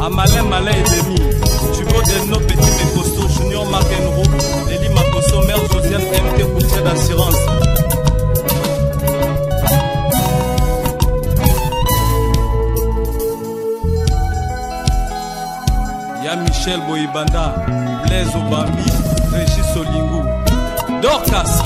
Amalin, malin et demi. Tu veux de nos petits mais costauds, Junior McEnroe, Eli Makoso, Mère Josiane, MT Coutier d'assurance. Y'a Michel Boyibanda, Blaise Obambi, Régis Solingou, Dorcas.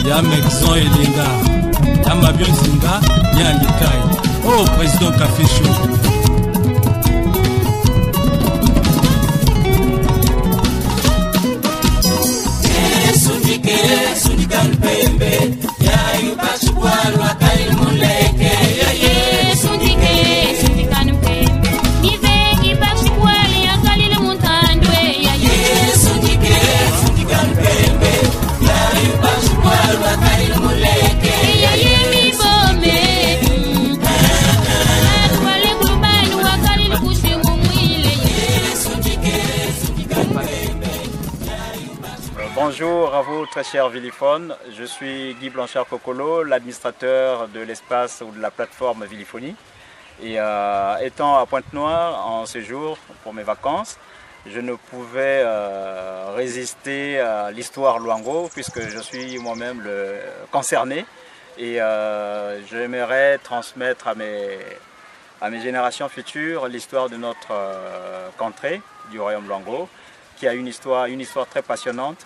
Y'a Mexon et Linga, y'a Mabion Zinga, y'a Likai. Oh, président Café Chaud. Bonjour à vous très chers Viliphones, je suis Guy Blanchard-Cocolo, l'administrateur de l'espace ou de la plateforme Viliphonie. Et étant à Pointe-Noire en séjour pour mes vacances, je ne pouvais résister à l'histoire Luango puisque je suis moi-même concerné et j'aimerais transmettre à mes générations futures l'histoire de notre contrée, du royaume Luango, qui a une histoire très passionnante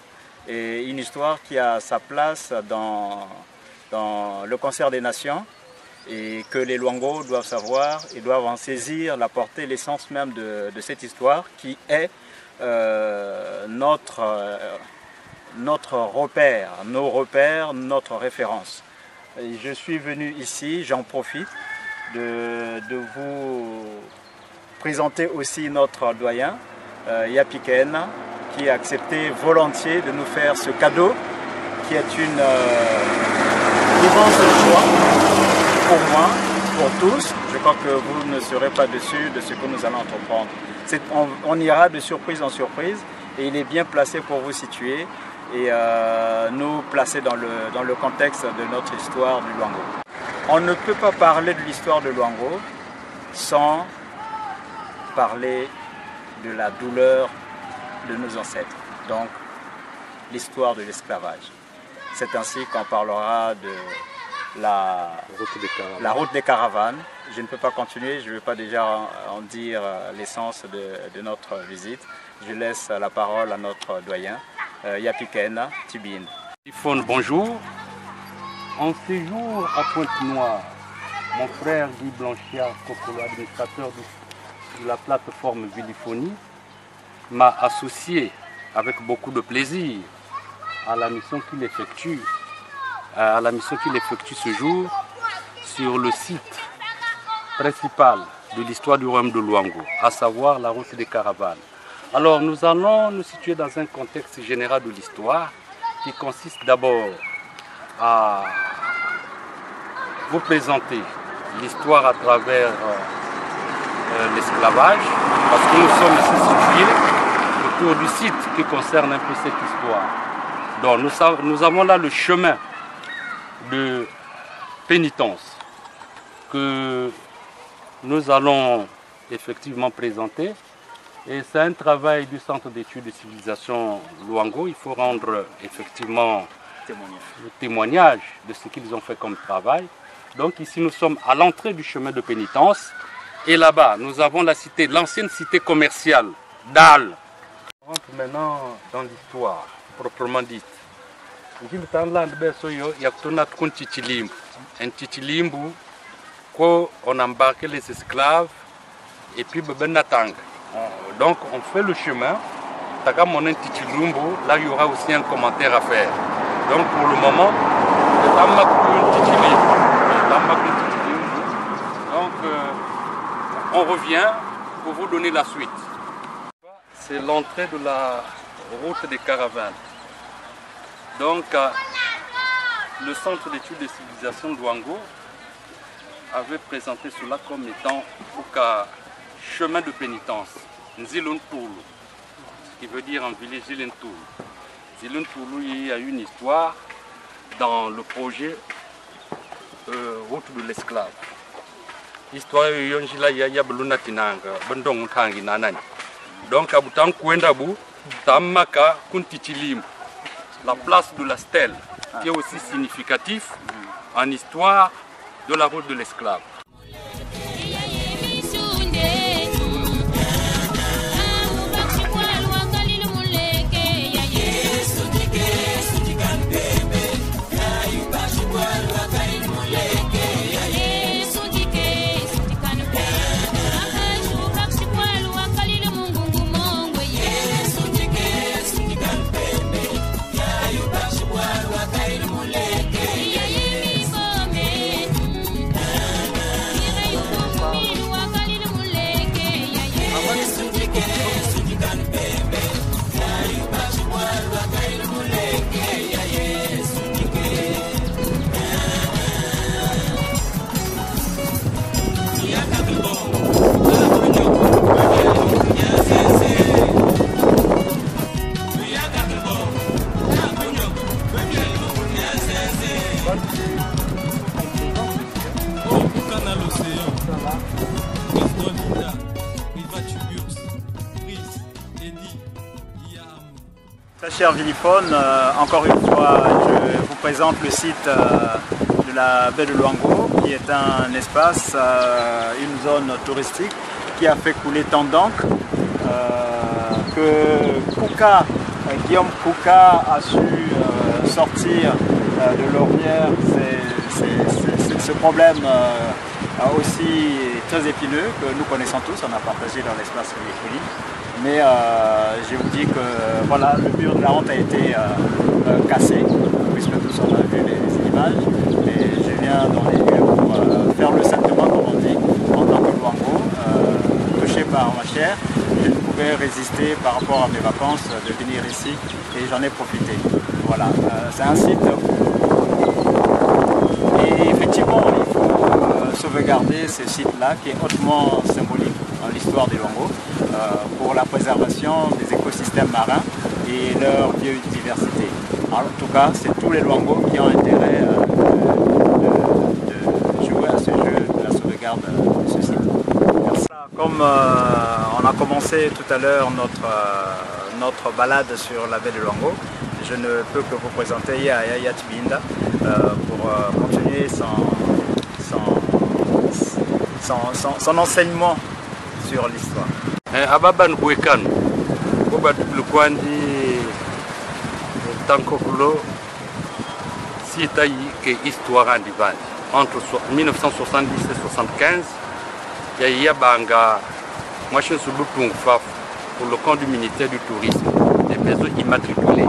et une histoire qui a sa place dans le concert des nations et que les Luango doivent savoir et doivent en saisir la portée, l'essence même de cette histoire qui est notre repère, nos repères, notre référence. Et je suis venu ici, j'en profite de vous présenter aussi notre doyen, Yapi Kena, qui a accepté volontiers de nous faire ce cadeau qui est une immense joie pour moi, pour tous. Je crois que vous ne serez pas déçus de ce que nous allons entreprendre. On ira de surprise en surprise et il est bien placé pour vous situer et nous placer dans le contexte de notre histoire du Luango. On ne peut pas parler de l'histoire de Luango sans parler de la douleur de nos ancêtres, donc l'histoire de l'esclavage. C'est ainsi qu'on parlera de la route des caravanes. Je ne peux pas continuer, je ne vais pas déjà en dire l'essence de notre visite. Je laisse la parole à notre doyen, Yapi Kena Tibin. Bonjour. En séjour à Pointe-Noire, mon frère Guy Blanchard-Cocolo, administrateur de la plateforme Viliphonie, m'a associé avec beaucoup de plaisir à la mission qu'il effectue, ce jour sur le site principal de l'histoire du royaume de Luango, à savoir la route des caravanes. Alors nous allons nous situer dans un contexte général de l'histoire qui consiste d'abord à vous présenter l'histoire à travers l'esclavage, parce que nous sommes ici situés autour du site qui concerne un peu cette histoire. Donc nous avons là le chemin de pénitence que nous allons effectivement présenter Et c'est un travail du Centre d'études de civilisation Luango. Il faut rendre effectivement le témoignage de ce qu'ils ont fait comme travail. Donc ici nous sommes à l'entrée du chemin de pénitence. Et là-bas nous avons la cité, l'ancienne cité commerciale d'Al. On rentre maintenant dans l'histoire proprement dite. Il y a un titilimbu où on embarquait les esclaves et puis Bebenatang. Donc on fait le chemin. Là il y aura aussi un commentaire à faire. Donc pour le moment, donc on revient pour vous donner la suite. C'est l'entrée de la route des caravanes. Donc le Centre d'études de civilisation de Luango avait présenté cela comme étant un chemin de pénitence, Nziluntoulu, ce qui veut dire en village Zilentoulu. Zilentoulu, il y a une histoire dans le projet route de l'esclave. Histoire yonjila ya beluna tinanga, bendong tangi nanani. Donc à Boutan Kouendabu, Tamaka Kuntitilim, la place de la stèle, qui est aussi significatif en histoire de la route de l'esclave. Chers Villiphones, encore une fois, je vous présente le site de la baie de Luango, qui est un espace, une zone touristique qui a fait couler tant d'encre que Guillaume Kouka a su sortir de l'ornière ce problème aussi très épineux que nous connaissons tous, on a partagé dans l'espace Rivifoli. Mais je vous dis que voilà, le mur de la honte a été cassé, puisque tous on a vu les images. Et je viens dans les lieux pour faire le sacrement, comme on dit, en tant que Luango, touché par ma chair. Je ne pouvais résister par rapport à mes vacances de venir ici et j'en ai profité. Voilà, c'est un site. Et effectivement, il faut sauvegarder ce site-là qui est hautement symbolique dans l'histoire des Luango pour la préservation des écosystèmes marins et leur biodiversité. Alors, en tout cas, c'est tous les Luango qui ont intérêt de jouer à ce jeu de la sauvegarde de ce site. Merci. Comme on a commencé tout à l'heure notre balade sur la baie de Luango, je ne peux que vous présenter Yaya Tibinda pour continuer son enseignement sur l'histoire. Ababan Bouekan, Bobatublu Kwandi, Tankokulo, Sietayi, qui est histoire en divan. Entre 1970 et 1975, il y a Banga, moi je suis pour le compte du ministère du Tourisme, des maisons immatriculées.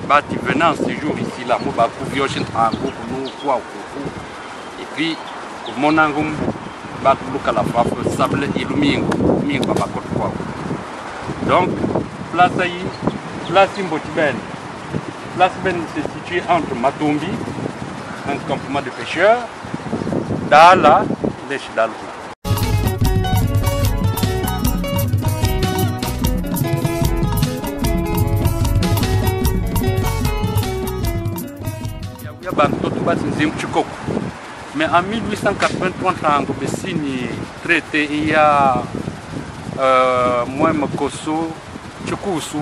Bati venant ce jour ici, là, et puis, mon angum, donc, place Mbotibène. Place Ben se situe entre Matombi, un campement de pêcheurs, Dala, les Chidalou. Mais en 1883, on a signé traité, il y a moi me koso chukusu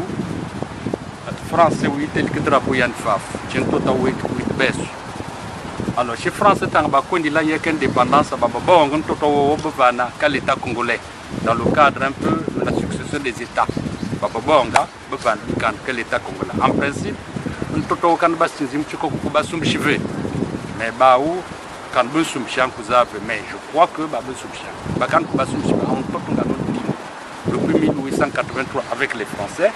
français oui tel que drapeau yan faf tento ta wait besu alors chez français tang ba kondi la yek indépendance baba bon on toto wo bana ka l'état congolais dans le cadre un peu de la succession des états baba bonga bana kan que l'état congolais en principe on toto kan ba sinzim chuko ku ba sum chive mais ba ou kan bu sum chian ku zave mais je crois que ba bu sum chian ba kan ku ba sum chive on toto ngano depuis 1883 avec les Français,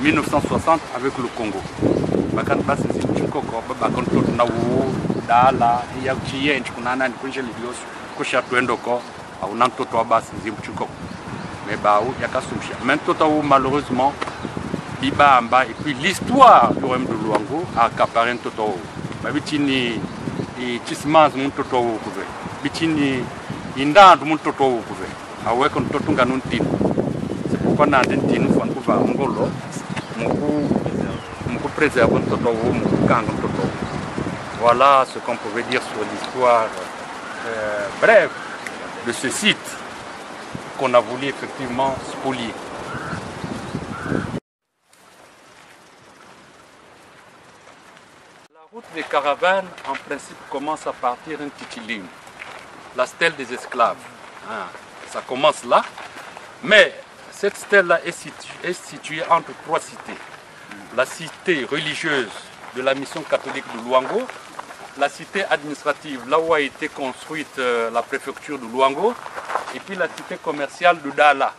1960 avec le Congo. Bakan basi zichukoko bakon tot na wo dala ya chiench kunana ni kunje lidios kusha twendoko au nan toto basi zichukoko. Mais ba ou yakasumsha. Maintenant toto malheureusement bibamba et puis l'histoire du royaume de Luango a accaparé toto. Ba bitini et tismaz mon toto kuve. Bitini indandu mon toto kuve. Awe kon toto nganon tin. Pourquoi nous avons voilà ce qu'on pouvait dire sur l'histoire brève de ce site qu'on a voulu effectivement spolier. La route des caravanes, en principe, commence à partir d'un Titilim, la stèle des esclaves. Ça commence là, mais cette stèle-là est située entre trois cités. La cité religieuse de la mission catholique de Luango, la cité administrative, là où a été construite la préfecture de Luango, et puis la cité commerciale de Dala,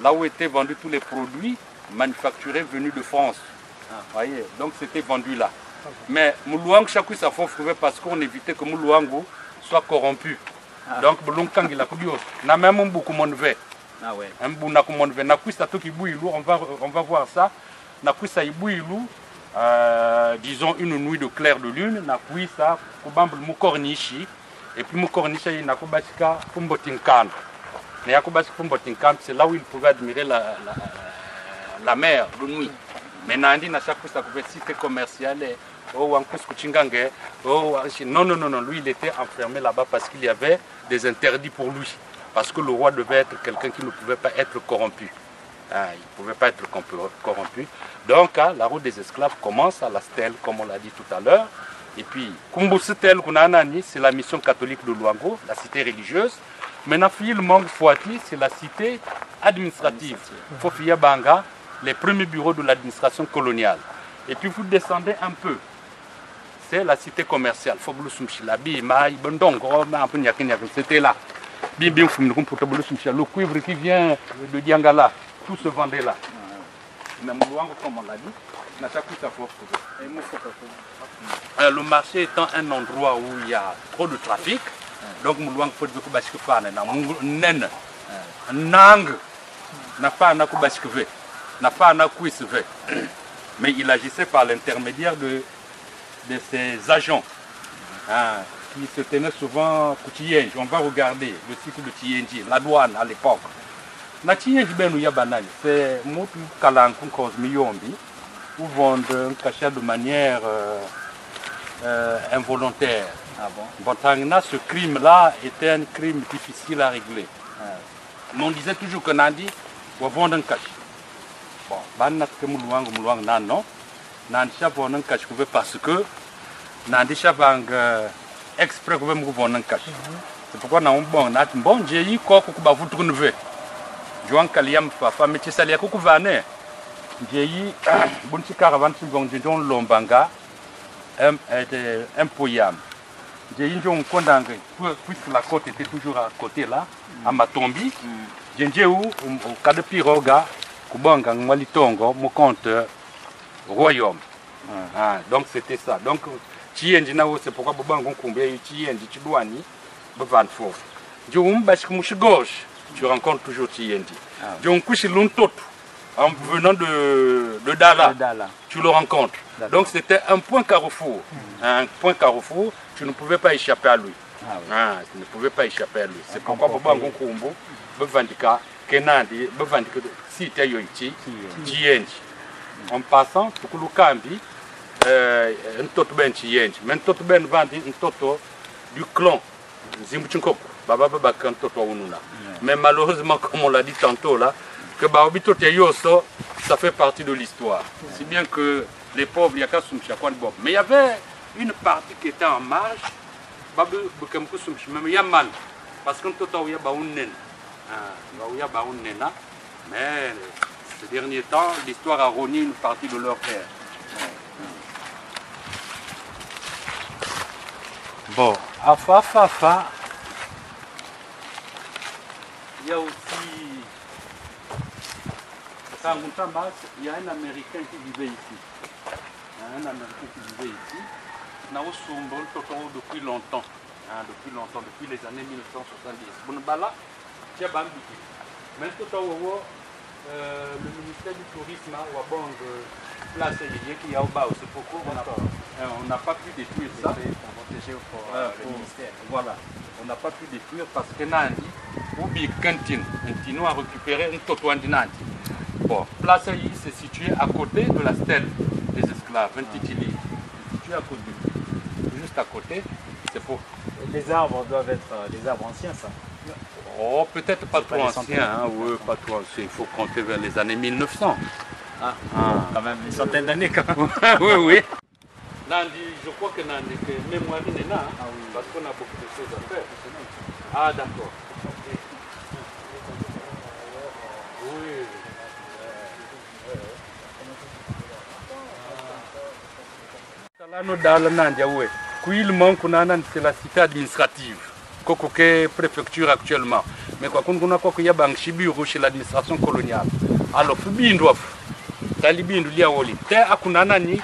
là où étaient vendus tous les produits manufacturés venus de France. Voyez, donc c'était vendu là. Mais Luango, chaque fois, ça faut trouver parce qu'on évitait que Luango soit corrompu. Donc, Bulunkangi la Kudio, n'a même beaucoup de fait. Ah ouais. On va voir ça. Disons une nuit de clair de lune, et puis c'est là où il pouvait admirer la mer de nuit. Mais Nandi n'a chaque fois ça pouvait cité commerciale. Non, lui il était enfermé là-bas parce qu'il y avait des interdits pour lui. Parce que le roi devait être quelqu'un qui ne pouvait pas être corrompu. Il ne pouvait pas être corrompu. Donc, la route des esclaves commence à la stèle, comme on l'a dit tout à l'heure. Et puis, Kumbusitel Kunanani, c'est la mission catholique de Luango, la cité religieuse. Maintenant, Fil Mong Fouati, c'est la cité administrative. Fofia Banga, les premiers bureaux de l'administration coloniale. Et puis, vous descendez un peu. C'est la cité commerciale. C'était là. Bien, le cuivre qui vient de Diangala, tout se vendait là. Même comme on l'a dit, le marché étant un endroit où il y a trop de trafic, donc Moulouang faut que basque fan, Nang n'a pas un akubasque, n'a pas un akuisve. Mais il agissait par l'intermédiaire de ses agents. Qui se tenait souvent pour Tienj. On va regarder le site de Tienj, la douane à l'époque. Na Tienj benu ya banani, c'est mutu kalanku kozmiyombi où vendent un cachet de manière involontaire. Ah bon? Ce crime-là était un crime difficile à régler. Mais on disait toujours que Nandi va vendre un cachet. Bon, banat que mouluang non. Nandi vendre un cachet parce que Nandi chavang exprès que vous vendre un cachet. C'est pourquoi nous avons bon j'ai eu quoi que vous trouver. Joan Kaliam Papa, mais tu sais, les coups vanés. J'ai eu bon petit caravane qui vont de Lombanga, un poyam. J'ai eu un condamné, puisque la côte était toujours à côté là, à Matombi. J'ai eu au cas de Piroga, Kubanga, Malitongo, mon compte royaume. Donc c'était ça. Donc, c'est pourquoi Bobangon Kumbé, Tiendi, Tidouani, Bevan Fort. J'ai eu un basque mouche gauche. Tu rencontres toujours Tiendi. Donc, en venant de Dala, tu le rencontres. Donc, c'était un point carrefour. Un point carrefour, tu ne pouvais pas échapper à lui. Tu ne pouvais pas échapper à lui. C'est pourquoi Bobangon Kumbo, Bevandika, Kenandi, Bevandika, Sita Yoiti, Tiendi. En passant, Tukulukambi, un toto ben Tiendi. Mais un toto ben vandi, un toto du clan Zimbuchinkop, Baba Babakan Toto Ununa. Mais malheureusement, comme on l'a dit tantôt là, que Baobito Teyoso, ça fait partie de l'histoire. Si bien que les pauvres, il y a qu'à Soumchiakwan Bob. Mais il y avait une partie qui était en marge, même Yaman, parce qu'on il y a Baounen. Mais ces derniers temps, l'histoire a rogné une partie de leur terre. Bon, à Fafafa, il y a aussi, il y a un Américain qui vivait ici. Depuis longtemps, depuis les années 1970. Mais le ministère du Tourisme place qui a au bas, c'est pourquoi on n'a pas pu détruire ça. Voilà, on n'a pas pu détruire parce que Nandi, ou bien Quentin, a récupéré un toto Nandi. Bon, place c'est situé à côté de la stèle des esclaves, un titili. Situé à côté, juste à côté, c'est pour. Les arbres doivent être des arbres anciens, ça. Oh, peut-être pas trop ancien, hein, oui, pas trop ancien. Il faut compter vers les années 1900. Quand même une centaine d'années quand même. Oui, oui. Nandi, je crois que Nandi, mémoire est là, parce qu'on a beaucoup de choses à faire. Ah, d'accord. Oui. C'est la cité administrative. Kokoke préfecture actuellement. Mais quoi qu'on a quoi qu'il y a bureau chez l'administration coloniale. Alors, Fubindof, Talibin Lia Woli, Te Akunanani,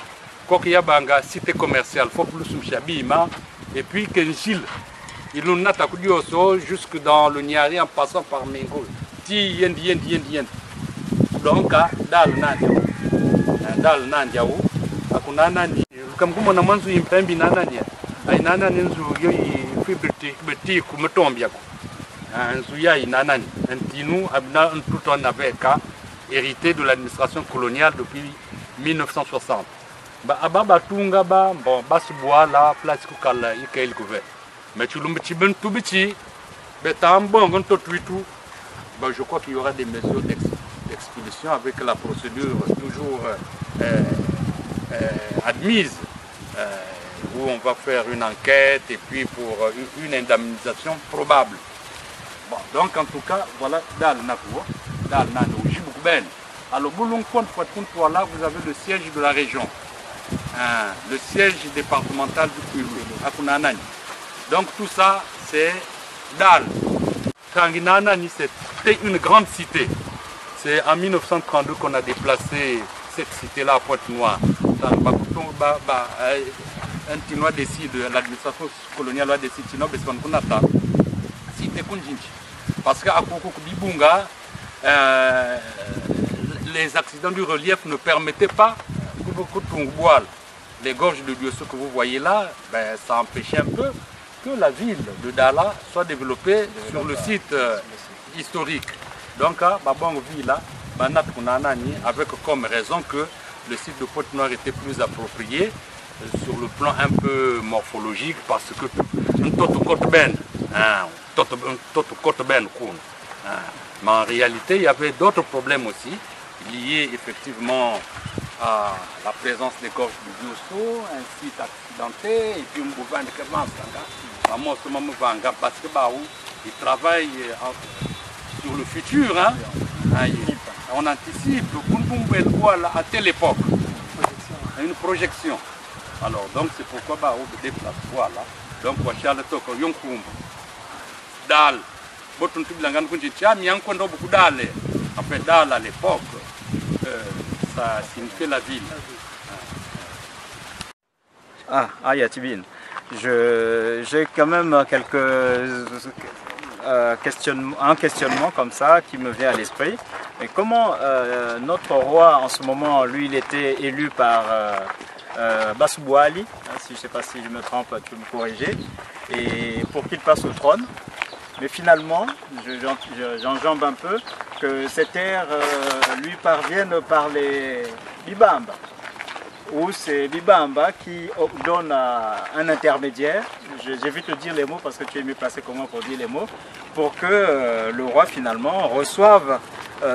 quoi qu'il y a banga cité commerciale, faut plus Bima, et puis Kenjil. Il nous n'a pas jusque dans le Niari en passant par Mengo. Ti yen. Donc, Dal Nandiao, Akunanani, comme on a mangé une pembe nanania. Ainana Nenzu Fibeti Kumetombiako. Nzuya Inanani. Ntinu Abna tout en avait hérité de l'administration coloniale depuis 1960. Ababa Tunga bon Basboa la place Kukala Ikail Gouvet. Mais tu l'as ben tout petit, mais t'as un bon tout. Je crois qu'il y aura des mesures d'expulsion avec la procédure toujours admise. Où on va faire une enquête et puis pour une indemnisation probable. Bon, donc en tout cas, voilà, dans le Jibouben. Alors, là, vous avez le siège de la région, le siège départemental du Kulu, à Kunanani. Donc tout ça, c'est Dal. Kanginanani, c'était une grande cité. C'est en 1932 qu'on a déplacé cette cité-là à Pointe-Noire. Un Tinois décide, l'administration coloniale a décidé parce qu'à Bibunga, les accidents du relief ne permettaient pas les gorges de Diosso que vous voyez là, ça empêchait un peu que la ville de Dala soit développée sur le site historique. Donc à Babang Villa, avec comme raison que le site de Pointe-Noire était plus approprié sur le plan un peu morphologique parce que mais en réalité il y avait d'autres problèmes aussi liés effectivement à la présence des gorges du Diosso, un site accidenté et puis un mouvement de parce que ils travaillent sur le futur, hein? On anticipe à telle époque, une projection. Alors, donc c'est pourquoi on déplace, voilà. Donc, on va le toco, yonkum, dal, boton tout blanc, quand tu as mis un condo beaucoup d'aller. En fait, dal à l'époque, ça signifiait la ville. Yatibine. J'ai quand même un questionnement comme ça qui me vient à l'esprit. Mais comment notre roi en ce moment, lui, il était élu par Basubouali, hein, si je ne sais pas si je me trompe, tu peux me corriger, et pour qu'il passe au trône. Mais finalement, j'enjambe un peu que ces terres lui parviennent par les Bibamba. ou c'est Bibamba qui donne un intermédiaire, j'ai vu te dire les mots parce que tu es mieux placé que moi pour dire les mots, pour que le roi finalement reçoive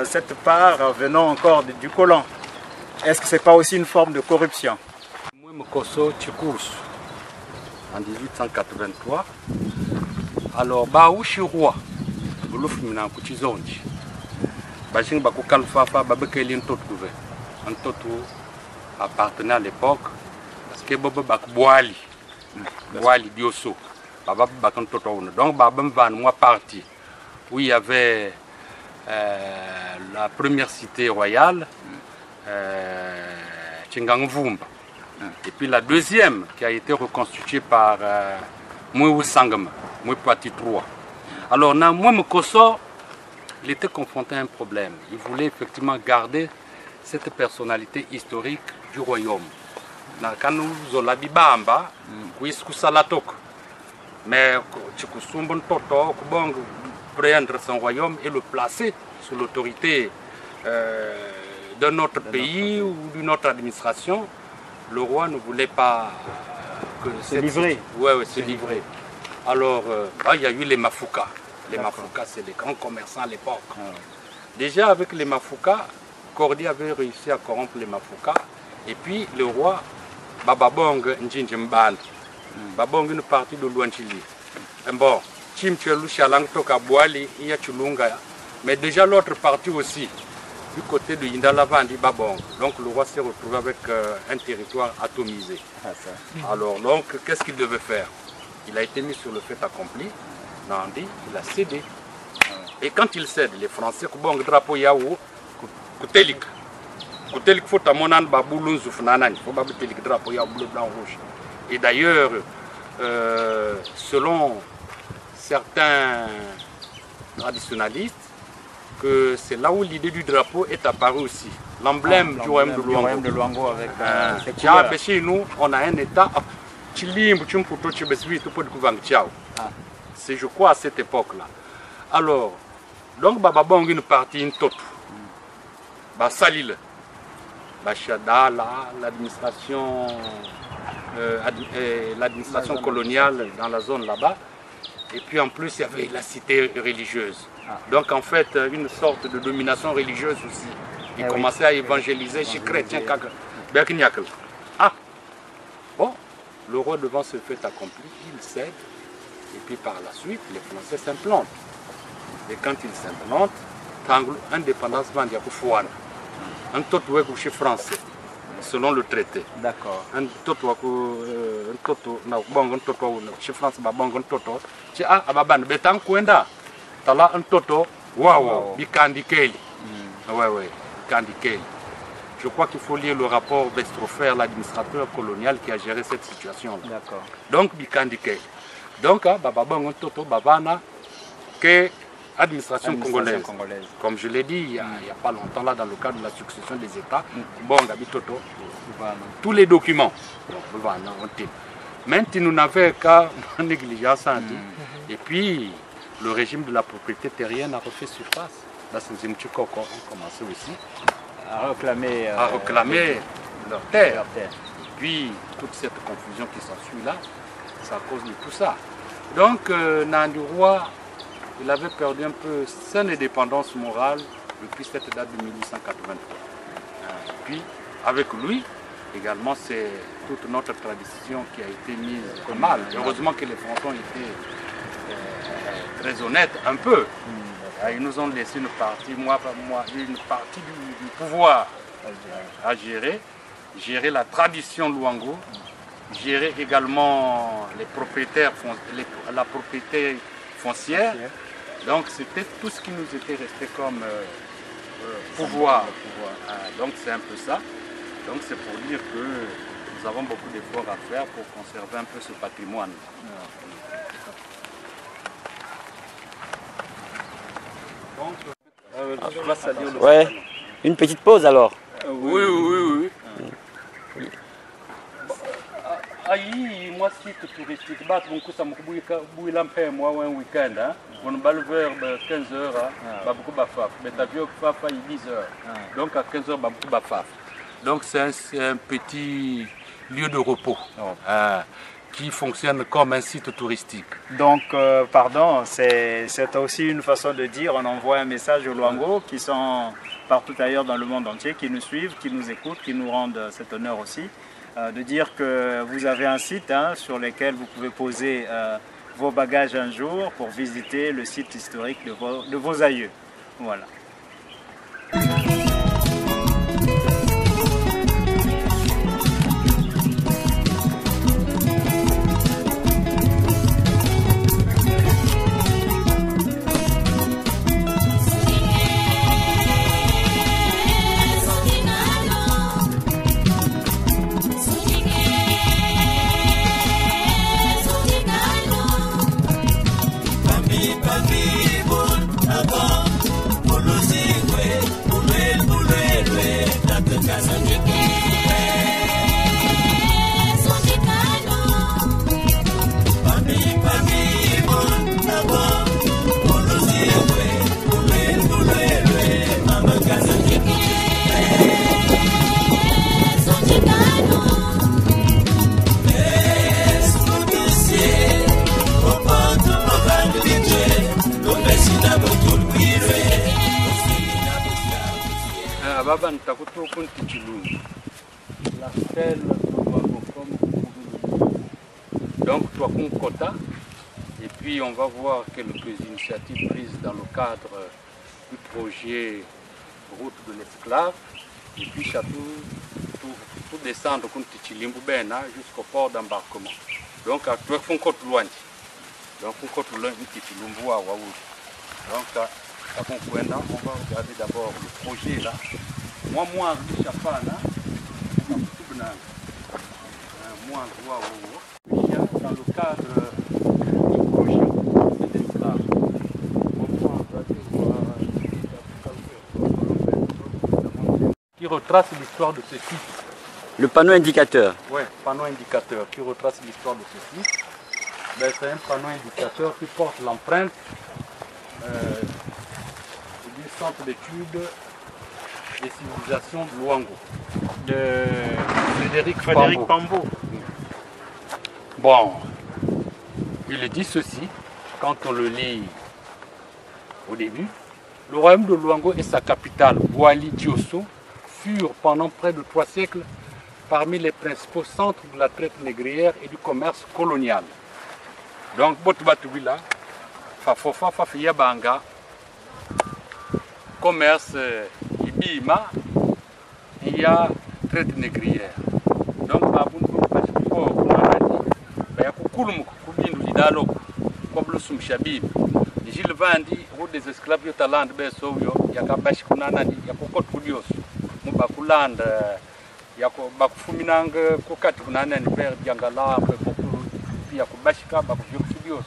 cette part venant encore du colon. Est-ce que ce n'est pas aussi une forme de corruption? Moi, Mokoso Tchikous, en 1883, alors, Baouchi roi, Bouloufmina Kouchizonji, Bajing Bakoukal Fafa, Babekelin Totouve, un Totou appartenait à l'époque, parce que Bobo Bakboali, Boali Diosso, Baba Bakon Toto. Donc, Babam Van, moi parti, où il y avait la première cité royale, Tchingang Vumba. Et puis la deuxième qui a été reconstituée par Mouou Sangama, Mouou Pati 3. Alors, Mouou Mokoso, il était confronté à un problème. Il voulait effectivement garder cette personnalité historique du royaume. Quand nous avons la Bibamba, mais prendre son royaume et le placer sous l'autorité d'un autre pays ou d'une autre administration. Le roi ne voulait pas que se livrer. Oui, se livrer. Alors, il y a eu les Mafouka. Les Mafouka, c'est les grands commerçants à l'époque. Déjà, avec les Mafouka, Kordi avait réussi à corrompre les Mafouka. Et puis, le roi, Bababong Njinjimban. Bababong, une partie de Luanchili. Bon, Chimchelu Chalang Toka Boali, il y a Chulunga. Mais déjà, l'autre partie aussi. Du côté de Yindalavandi Babong. Donc le roi s'est retrouvé avec un territoire atomisé. Alors donc, qu'est-ce qu'il devait faire? Il a été mis sur le fait accompli. Nandi, il a cédé. Et quand il cède, les Français, Kubong drapeau Yao, Kutelik. Kutelik faut à mon an Baboulun Zoufnanan. Il faut Babutelik drapeau Yao bleu, blanc, rouge. Et d'ailleurs, selon certains traditionalistes, que c'est là où l'idée du drapeau est apparue aussi. L'emblème du royaume de Luango avec chez nous, on a un état. C'est, je crois, à cette époque-là. Alors, donc, Bababong, une partie, une top. Salil, Bachada, l'administration coloniale dans la zone là-bas. Et puis en plus, il y avait la cité religieuse. Donc en fait, une sorte de domination religieuse aussi. Il commençait à évangéliser chez chrétiens. Ah, bon, le roi devant ce fait accompli, il cède. Et puis par la suite, les Français s'implantent. Et quand ils s'implantent, indépendance Vandia Koufouane. Un totoué couché français, selon le traité. D'accord. Un toto, chez France, un toto. Ah, Ababan, Betan Kwenda. Tala un toto, waouh, Bikandi Keli. Oui, Bikandi Keli. Je crois qu'il faut lire le rapport Bestrofer, l'administrateur colonial qui a géré cette situation-là. D'accord. Donc, Bikandi Keli. Donc, Bababang un toto, Babana, que administration congolaise. Comme je l'ai dit il n'y a pas longtemps, là, dans le cadre de la succession des États, bon, Gabitoto, tous les documents. Maintenant, nous n'avons qu'à négliger ça. Et puis, le régime de la propriété terrienne a refait surface. Là, c'est ont commencé aussi à réclamer leur terre. Et puis, toute cette confusion qui s'ensuit là, c'est à cause de tout ça. Donc, Nandi Roi, il avait perdu un peu son indépendance morale depuis cette date de 1883. Et puis, avec lui, également, c'est toute notre tradition qui a été mise mal. Heureusement que les Français ont été très honnêtes un peu. Ils nous ont laissé une partie, une partie du pouvoir à gérer. Gérer la tradition Luango, gérer également les propriétaires, la propriété foncière. Donc c'était tout ce qui nous était resté comme pouvoir. Donc c'est un peu ça. Donc c'est pour dire que nous avons beaucoup d'efforts à faire pour conserver un peu ce patrimoine. Donc, ouais, une petite pause alors. Oui. Aïe, moi site touristique, ça me coupe moi un week-end, on va vers 15h, beaucoup bafaf, mais t'as vu il 10h, donc à 15h, beaucoup bafaf. Donc c'est un petit lieu de repos Oh. qui fonctionne comme un site touristique. Donc, pardon, c'est aussi une façon de dire, on envoie un message aux Luango qui sont partout ailleurs dans le monde entier, qui nous suivent, qui nous écoutent, qui nous rendent cet honneur aussi, de dire que vous avez un site sur lequel vous pouvez poser vos bagages un jour pour visiter le site historique de vos aïeux. Voilà. Baba nitakutoa kunti Chilungu, la stèle donc toi Kota, et puis on va voir quelques initiatives prises dans le cadre du projet Route de l'esclave, et puis tout descendre kunti Chilimbu Bena jusqu'au port d'embarquement. Donc à toi Kota Luanji, donc Kota Luanji Chilumbu wa Waoui. Donc on va regarder d'abord le projet là. Moi, dans le cadre du projet de l'esclave, qui retrace l'histoire de ce site. Le panneau indicateur. Oui, panneau indicateur qui retrace l'histoire de ce site. Ben, c'est un panneau indicateur qui porte l'empreinte du centre d'études des civilisations de Luango. De Frédéric Pambo. Bon, il dit ceci, quand on le lit au début. Le royaume de Luango et sa capitale, Bouali Diosso, furent pendant près de 3 siècles parmi les principaux centres de la traite négrière et du commerce colonial. Donc, Botoubatouila, Fafofa, Fafia Banga, commerce Ibima, il y a traite négrière. Donc, comme le Soumchabib, Gilles Vandi, route des esclaves, il y a talent de Bessoyo, il y a Kabash Kunanani, il y a Kokot Kudios, Mubakuland, il y a Bakufuminang, Kokat Kunanan, Père Diangala, il y a Kubashika, Bakudios,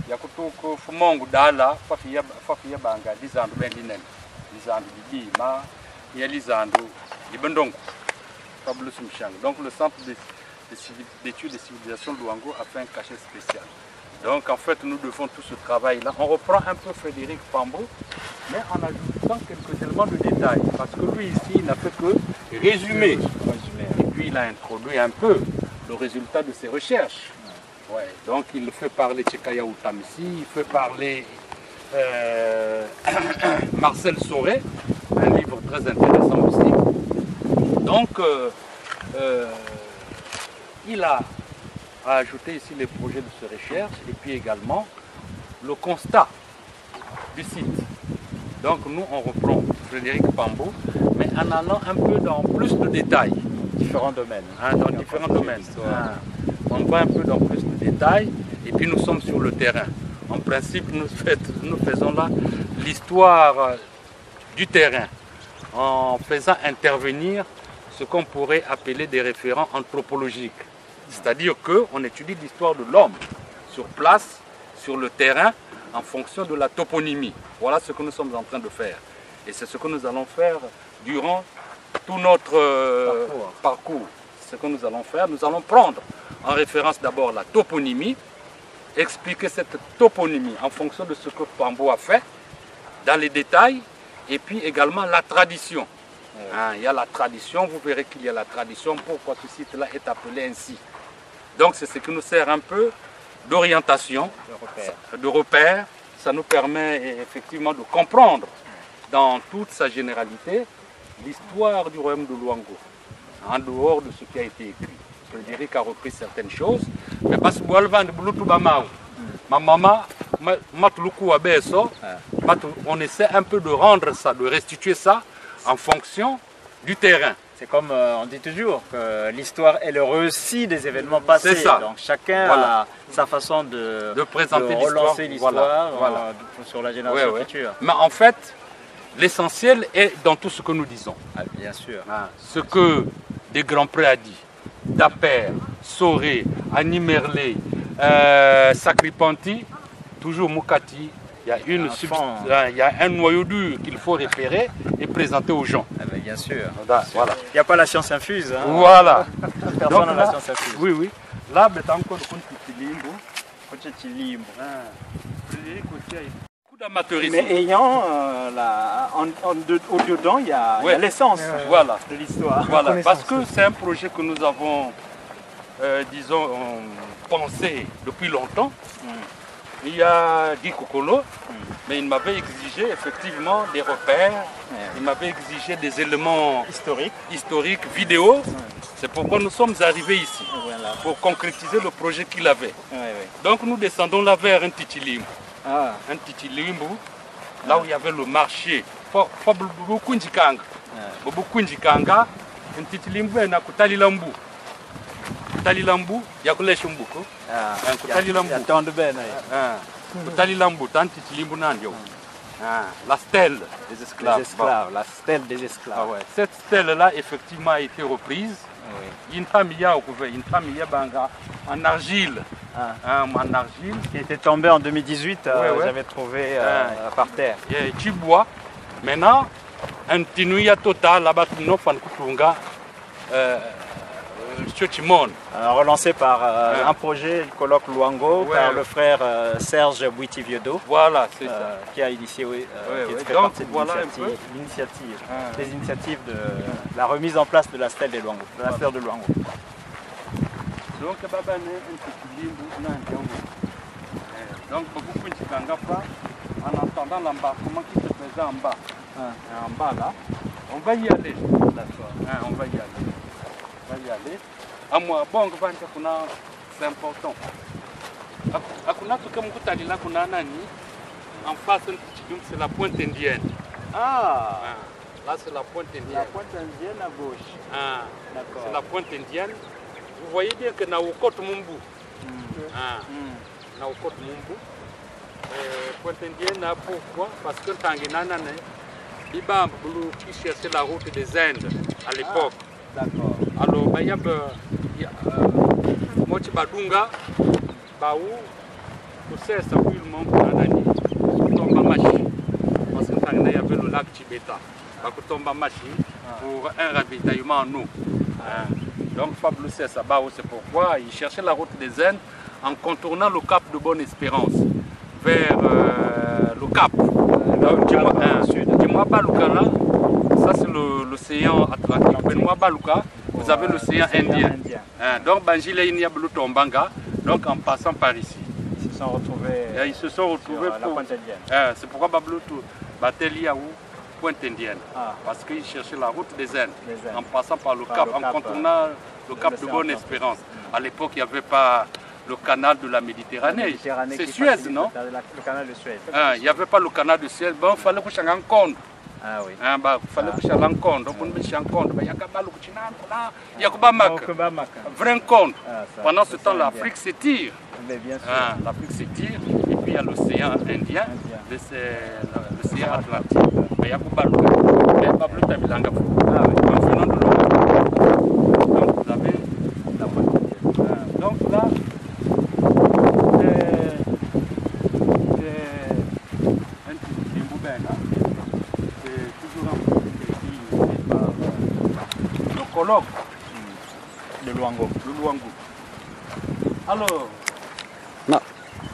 il y a Kutuko Fumongu Dala, Fafia Banga, Lisandro Bendinen, Lisandro Bibima, il y a Lisandro, Libendong, Pablo Soumchang. Donc le centre d'études des civilisations de Luango a fait un cachet spécial. Donc en fait nous devons tout ce travail-là. On reprend un peu Frédéric Pambo, mais en ajoutant quelques éléments de détail. Parce que lui ici, il n'a fait que résumer. Et puis il a introduit un peu le résultat de ses recherches. Ouais. Donc il fait parler Tchekaya Outamisi, il fait parler Marcel Soré, un livre très intéressant aussi. Donc il a ajouté ici les projets de ses recherches et puis également le constat du site. Donc nous on reprend Frédéric Pambo, mais en allant un peu dans plus de détails. Différents domaines. Dans différents domaines. On va un peu dans plus de détails et puis nous sommes sur le terrain. En principe, nous faisons là l'histoire du terrain en faisant intervenir ce qu'on pourrait appeler des référents anthropologiques. C'est-à-dire qu'on étudie l'histoire de l'homme sur place, sur le terrain, en fonction de la toponymie. Voilà ce que nous sommes en train de faire. Et c'est ce que nous allons faire durant tout notre parcours. Ce que nous allons faire, nous allons prendre en référence d'abord la toponymie, expliquer cette toponymie en fonction de ce que Pambo a fait, dans les détails, et puis également la tradition. Hein, il y a la tradition, vous verrez qu'il y a la tradition, pourquoi ce site-là est appelé ainsi. Donc c'est ce qui nous sert un peu d'orientation, de repère. Ça nous permet effectivement de comprendre dans toute sa généralité l'histoire du royaume de Luango, en dehors de ce qui a été écrit. Je dirais qu'il a repris certaines choses, mais parce que ma maman, on essaie un peu de rendre ça, de restituer ça en fonction du terrain. C'est comme on dit toujours que l'histoire est le récit des événements passés. C'est ça. Donc chacun a sa façon de présenter relancer l'histoire voilà. sur la génération future. Mais en fait, l'essentiel est dans tout ce que nous disons. Ah, bien sûr. Ce que des grands prêts a dit, Dapper, Soré, Animerlé, Sacripanti, toujours Mukati, il y a un noyau dur qu'il faut repérer et présenter aux gens. Ah ben bien sûr. Voilà. Il n'y a pas la science infuse. Hein. Voilà. Personne n'a la science infuse. Oui, oui. Là, c'est encore le beaucoup d'amateurisme. Mais ayant au-dedans, il y a l'essence de l'histoire. Voilà, parce que c'est un projet que nous avons, disons, pensé depuis longtemps. Il y a Guy Kokolo, mais il m'avait exigé effectivement des repères, il m'avait exigé des éléments historiques vidéo. C'est pourquoi nous sommes arrivés ici, pour concrétiser le projet qu'il avait. Donc nous descendons là vers un Titilimbu. Un Titilimbu, là où il y avait le marché. Un Titilimbu est à Kutalilambu. Kutalilambu, il y a Kuleshumbuko. Kutalilambu, Titilimbu Nandio. La stèle des esclaves. La stèle des esclaves. Cette stèle-là, effectivement, a été reprise. Une famille en argile. En argile. Qui était tombée en 2018, j'avais trouvé par terre. Tu bois. Maintenant, un tinuya total là-bas, nous faisons relancé par un projet, le colloque Luango, par le frère Serge Bouiti-Viodo, voilà, c'est ça. qui a initié, qui fait donc, partie de des initiatives de la remise en place de la stèle de Luango, de la stèle de Luango. Donc, beaucoup de en entendant l'embarquement qui se faisait en bas. En bas là, on va y aller. D'accord. On va y aller. À moi, bon, c'est important. En face, c'est la pointe indienne. Là, c'est la pointe indienne. La pointe indienne à gauche. D'accord. C'est la pointe indienne. Vous voyez bien que Naokot Mumbu. Naokot Mumbu. Pointe indienne, pourquoi? Parce que Tanguinana, Ibam qui cherchait la route des Indes à l'époque. D'accord. Alors, il y a Mochi Badunga, Baou, tout ça, ça peut le monde pour l'année. Tomba Machi, parce que il y avait le lac Tibeta. Tomba Machi pour un ravitaillement en eau. Donc, Fabio c'est ça, c'est pourquoi il cherchait la route des Indes en contournant le cap de Bonne-Espérance vers le cap. Dis-moi Baluka, ça c'est l'océan Atlantique. Dis-moi Baluka, vous avez l'océan Indien. Donc Banjile Inyablu Tombanga, donc en passant par ici. Ils se sont retrouvés pour la pointe indienne. C'est pourquoi Bablu Batelia ou pointe indienne. Parce qu'ils cherchaient la route des Indes en passant par le cap, en contournant le cap de Bonne-Espérance. À l'époque, il n'y avait pas le canal de la Méditerranée. C'est Suez, non? Le canal de Suez. Il n'y avait pas le canal de Suez. Bon, il fallait que je en compte. Oui. Il fallait que je en compte. Donc, on me en compte. Il y a vrai compte. Pendant ce temps, l'Afrique s'étire. L'Afrique s'étire. Et puis, il y a l'océan Indien, l'océan Atlantique. Il y a Bablu Tabilanga. En venant de l'Europe. Donc, vous avez la pointe. Donc, là, colloque de Luango. Alors,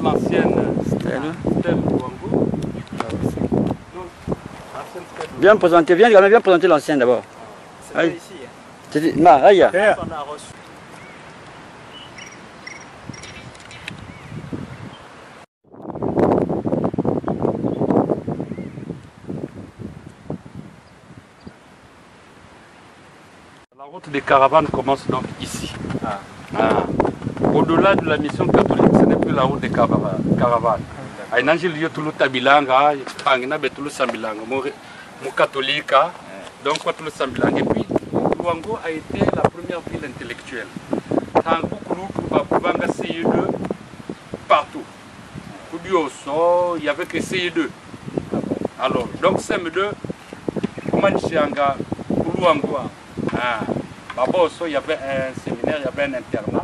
l'ancienne stèle de Luango. Bien présenter, viens présenter l'ancienne d'abord. C'était ici. C'était Maria. On a reçu. La route des caravanes commence donc ici. Au-delà de la mission catholique, ce n'est plus la route des caravanes. Donc, et puis, Luango a été la première ville intellectuelle. Partout. Il n'y avait que CE2. Alors, donc CM2, il y avait un séminaire, il y avait un internat.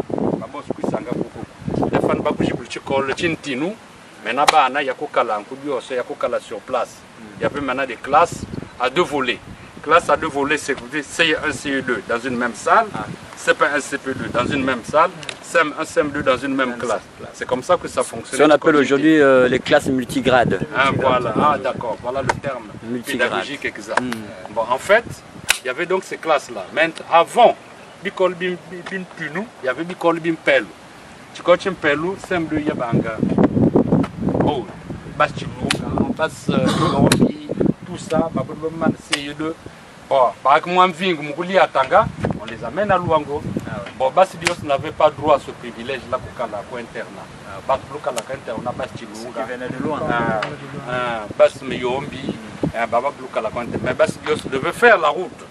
Sur place. Il y avait maintenant des classes à 2 volets. Classe à 2 volets, c'est CE1, CE2 dans une même salle, CP1, CP2 dans une même salle, CM1, CM2 dans une même classe. C'est comme ça que ça fonctionne. Ce qu'on appelle aujourd'hui les classes multigrades. Voilà, d'accord, voilà le terme pédagogique exact. Bon, en fait, il y avait donc ces classes-là. Maintenant, avant, Bicol Bim Punu, il y avait Bicol Bim Pelu. Tu connais Pelu, CM2 Yabanga. Oh, Bastilou, Bas tout ça, CE2. Bon, on les amène à Luango. Bon, Basidios n'avait pas droit à ce privilège-là pour internat. Qui venait de loin. Mais Basidios devait faire la route.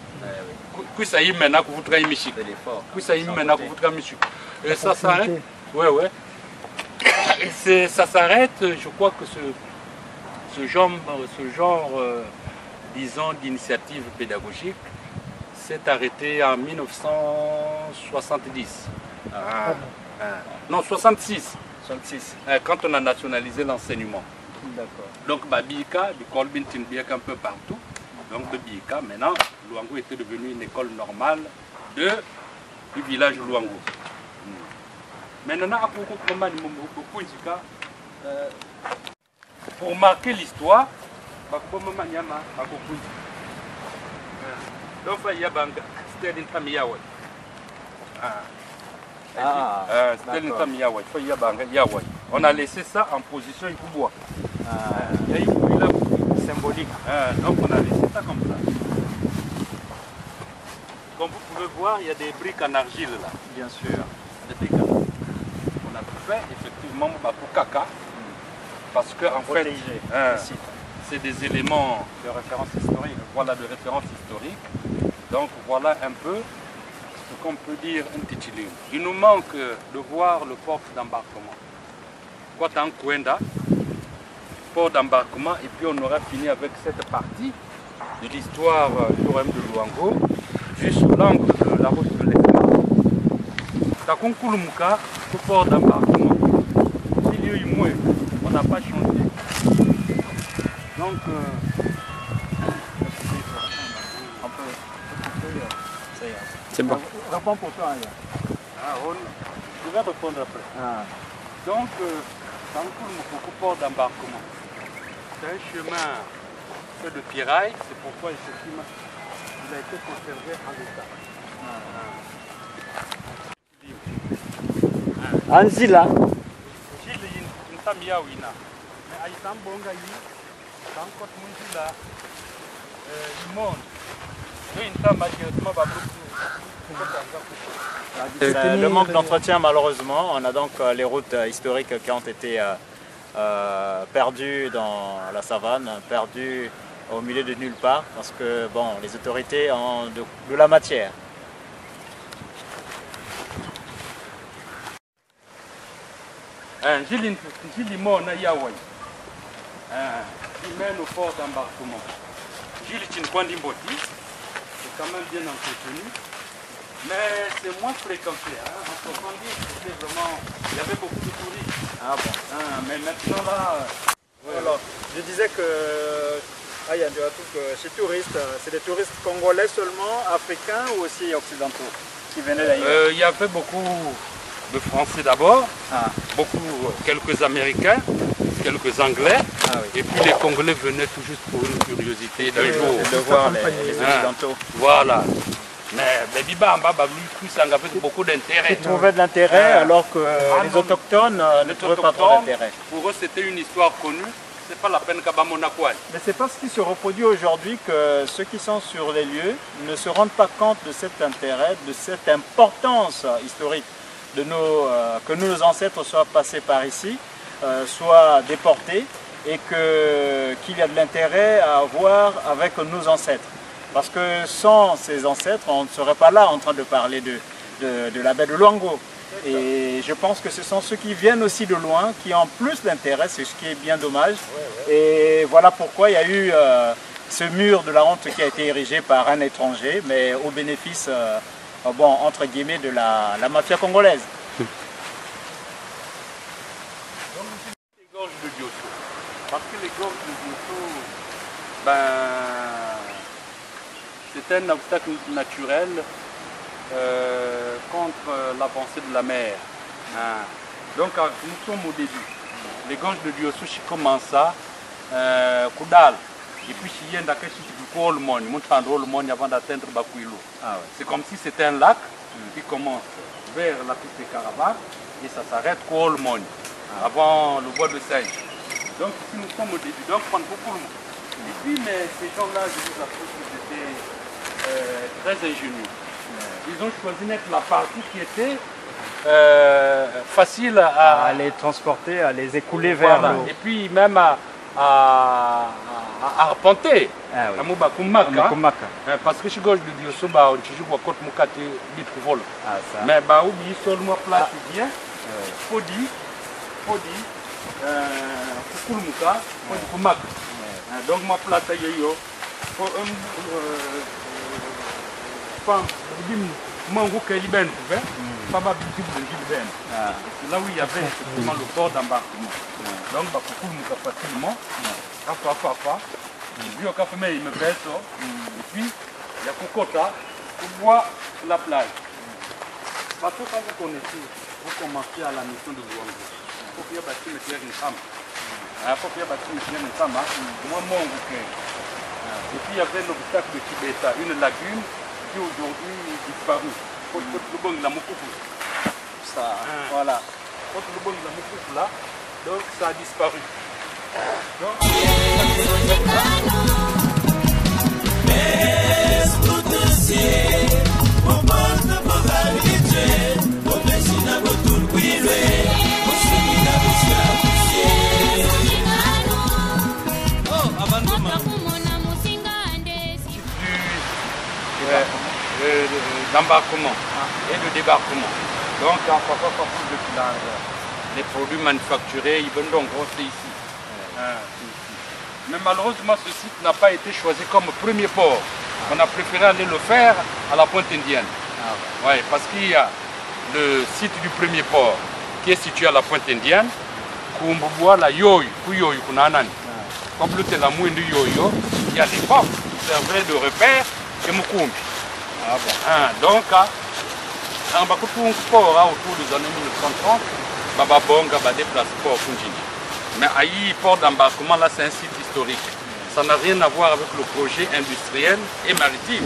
Et ça s'arrête. Ouais. Et ça s'arrête, je crois que ce genre disons, d'initiative pédagogique s'est arrêté en 1970. Non, 66. Quand on a nationalisé l'enseignement. Donc, Bika, l'école Bintinbiak un peu partout. Donc, de Bika, maintenant, Luango était devenu une école normale du village Luango. Maintenant, pour marquer l'histoire, donc il y a Sterling Tamiyawa. Sterling Tamiyawa. On a laissé ça en position Ibubois. Il y a une symbolique. Donc on a laissé ça comme ça. Comme vous pouvez voir, il y a des briques en argile là. Bien sûr. Des briques en argile. On a fait effectivement pour caca. Parce que en fait, c'est des éléments de référence historique. Voilà, de référence historique. Donc voilà un peu ce qu'on peut dire intitulé. Il nous manque de voir le port d'embarquement. Kwenda, port d'embarquement, et puis on aura fini avec cette partie de l'histoire du royaume de Luango, juste l'angle de la route de l'exploration. Takunkulumuka, le port d'embarquement. On n'a pas changé. Donc, c'est bon. Réponds pour toi. Je vais répondre après. Donc, dans le port d'embarquement, c'est un chemin fait de pierraille, c'est pourquoi effectivement il a été conservé en l'état. Anzila. Le manque d'entretien, malheureusement, on a donc les routes historiques qui ont été perdues dans la savane, perdues au milieu de nulle part, parce que bon, les autorités ont de la matière. Gilles Mona Yawai, il mène au port d'embarquement. Gilles Chinkwandi Mboti, c'est quand même bien entretenu, mais c'est moins fréquenté. En 70, c'était vraiment, il y avait beaucoup de touristes. Ah bon. Mais maintenant là. Alors, je disais que ces touristes, c'est des touristes congolais seulement, africains ou aussi occidentaux qui venaient d'ailleurs? Il y avait beaucoup de Français d'abord, quelques Américains, quelques Anglais, et puis les Congolais venaient tout juste pour une curiosité d'un jour. De voir les Occidentaux. Voilà. Mais Bibamba, ça avec beaucoup d'intérêt. Ils trouvaient de l'intérêt alors que les autochtones ne trouvaient pas trop d'intérêt. Pour eux, c'était une histoire connue. C'est pas la peine qu'à Bamonakwal. Mais c'est parce qu'il se reproduit aujourd'hui que ceux qui sont sur les lieux ne se rendent pas compte de cet intérêt, de cette importance historique de que nos ancêtres soient passés par ici, soient déportés et qu'il y a de l'intérêt à voir avec nos ancêtres. Parce que sans ces ancêtres, on ne serait pas là en train de parler de la baie de Luango. Et je pense que ce sont ceux qui viennent aussi de loin, qui ont plus d'intérêt, c'est ce qui est bien dommage. Et voilà pourquoi il y a eu ce mur de la honte qui a été érigé par un étranger, mais au bénéfice, bon, entre guillemets, de la mafia congolaise. Les gorges de Diosso. Parce que les gorges de Diosso, c'est un obstacle naturel contre l'avancée de la mer. Donc nous sommes au début. Les gorges de Diosso commencent à Koudal. Et puis il y a un avant d'atteindre Bakuilo. C'est comme si c'était un lac qui commence vers la piste de Caravane et ça s'arrête Koulmoni, avant le bois de Seigne. Donc ici nous sommes au début. Donc on beaucoup. Et puis mais ces gens-là, je vous avoue qu'ils étaient très ingénieux. Ils ont choisi la partie qui était facile à les transporter, à les écouler vers l'eau. Et puis même à arpenter. Parce que je suis gauche de Diosso, je suis côté Mukati, mais il y a seulement place bien. Fodi, Kukulmuka, Kumaka. Donc ma place est là où il y avait effectivement le port d'embarquement. Donc, facilement, et puis il y a Kokota pour voir la plage. Parce que quand vous connaissez, vous commencez à la mission de Luango. Il faut qu'il y ait bâti une femme. Il faut qu'il y ait bâti une femme. Moi, mon bouquin. Et puis il y avait l'obstacle de Tibeta, une lagune qui aujourd'hui est disparue. Ça, voilà. Là, donc ça a disparu. Donc, d'embarquement et de débarquement. Donc, en les produits manufacturés, ils viennent donc grosser ici. Mais malheureusement, ce site n'a pas été choisi comme premier port. On a préféré aller le faire à la Pointe Indienne. Ouais, parce qu'il y a le site du premier port qui est situé à la Pointe Indienne, Kumbuboua, la Yoy, Kuyoy, Kunanan. Comme le Telamou du Yoyo, il y a des ports qui servaient de repère et Mukumbi. Donc, on va tout un port autour des années 1930, Baba Bonga va déplacer port Kunjini. Mais Aïe, port d'embarquement, là c'est un site historique. Ça n'a rien à voir avec le projet industriel et maritime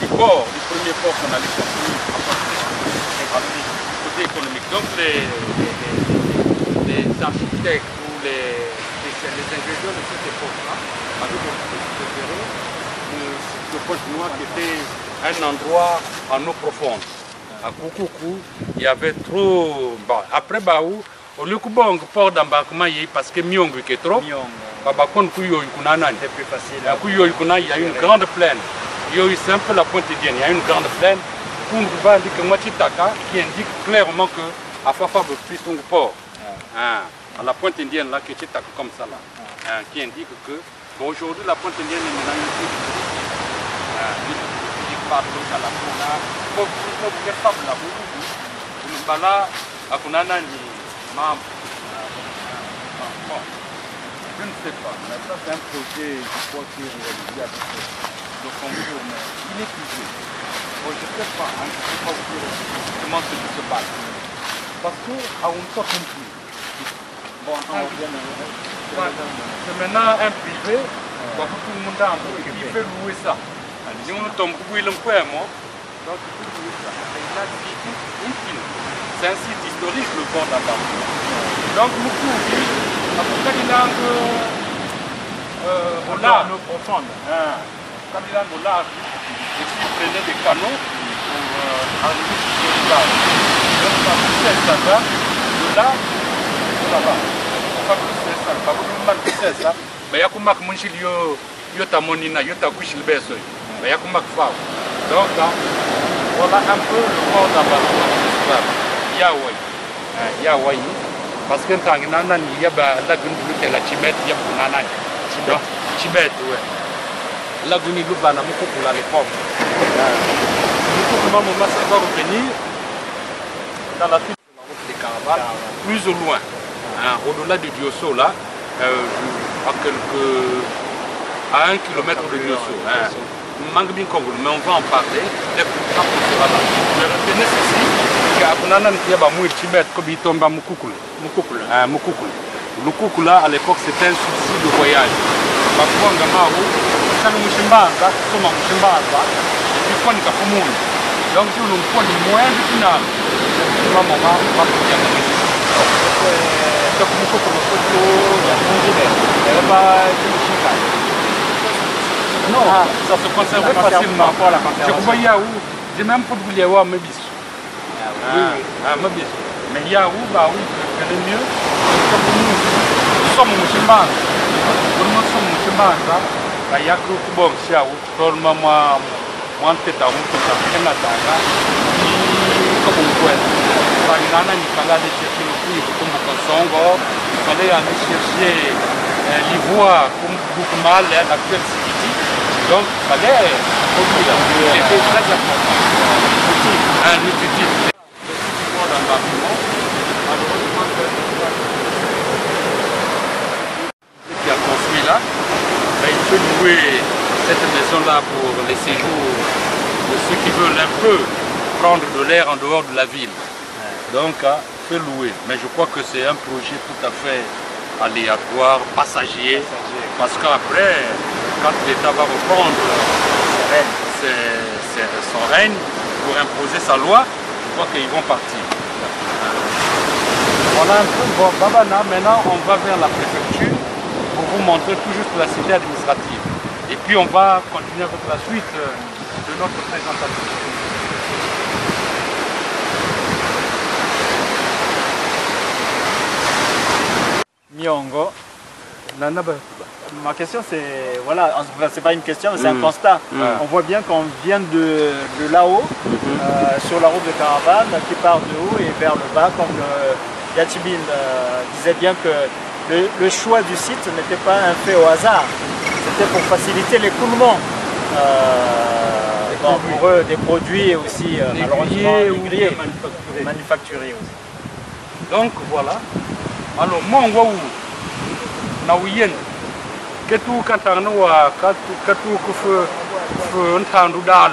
du port, du premier port qu'on allait construire à partir du côté économique. Donc les architectes ou les ingénieurs de cette époque-là avaient préféré le site de Pointe-Noire qui était un endroit en eau profonde. À Koukoukou, il y avait trop... Bon, après Baou, au lieu que bon port d'embarquement, parce que Myong est trop, c'est plus facile. Il y a une grande plaine. C'est un peu la Pointe Indienne. Il y a une grande plaine qui indique clairement que à Fafa plus un port. À la Pointe Indienne, là, qui est comme ça, là, qui indique que aujourd'hui la Pointe Indienne est maintenant une je ne sais pas, mais ça c'est un projet, je crois, qui est réalisé avec le Congo, mais il est figé. Bon, je ne sais pas, je ne sais pas comment ce qui se passe. Parce qu'à un certain prix, bon, c'est maintenant un privé, tout le monde a un peu, il fait louer ça. Si on tombe pour le Donc, c'est un site historique, le port d'embarquement. Donc, beaucoup, après, il y a au large, profonde. Quand il y a au large, et puis il prenait des canaux pour arriver sur le large. Donc, ça poussait ça là, de là, là-bas. Pas pousser ça, pas vous pousser ça. Mais il y a comme un yo tamonina, yo takushil beso. Mais il y a comme un faux. Donc, voilà un peu le port d'embarquement de l'histoire. Yahweh. Parce que quand il y a la gundu la chimette, il y a banana. Chimette, ouais. La gundu banana, pour la réforme. Comment on va revenir dans la suite de la route des caravanes, plus au loin, au-delà du Diosso, là, à 1 kilomètre de Diosso. Mais on va en parler, les programmes sera là. Mais retenez ceci, Mukukula, à l'époque, c'était un subside de voyage. Donc, si on prend du moyen du final, non, ça se conservait facilement. Je croyais où j'ai même pas de bouillir à Mébis. Oui, à Mébis. Mais il y a où, bah oui, c'est mieux. Nous sommes musulmans. Nous sommes musulmans. Il y a que bon, si à où, tout le monde, moi, tête à où, tout ça, rien à faire. Comme on peut. Par exemple, il fallait aller chercher le fruit, comme on consomme. Il fallait aller chercher l'ivoire, comme beaucoup mal, l'actuel Sibiti. Donc, il fallait produire. C'était très important. Un nutritif. Qui a construit là, ben, il peut louer cette maison-là pour les séjours de ceux qui veulent un peu prendre de l'air en dehors de la ville. Donc, il peut louer. Mais je crois que c'est un projet tout à fait aléatoire, passager, parce qu'après, quand l'État va reprendre son règne pour imposer sa loi, je crois qu'ils vont partir. Voilà un peu, bon, Babana, maintenant on va vers la préfecture pour vous montrer tout juste la cité administrative. Et puis on va continuer avec la suite de notre présentation. Miongo. Ma question c'est, voilà, c'est pas une question, mais c'est un constat. On voit bien qu'on vient de là-haut, sur la route de caravane, qui part de haut et vers le bas, comme Yatibine disait bien que le choix du site n'était pas un fait au hasard, c'était pour faciliter l'écoulement pour eux des produits et aussi malheureusement négriers, manufacturiers aussi. Donc voilà. Alors moi on voit où Naouyen, que tout quand on a que tout que fait un temps d'al.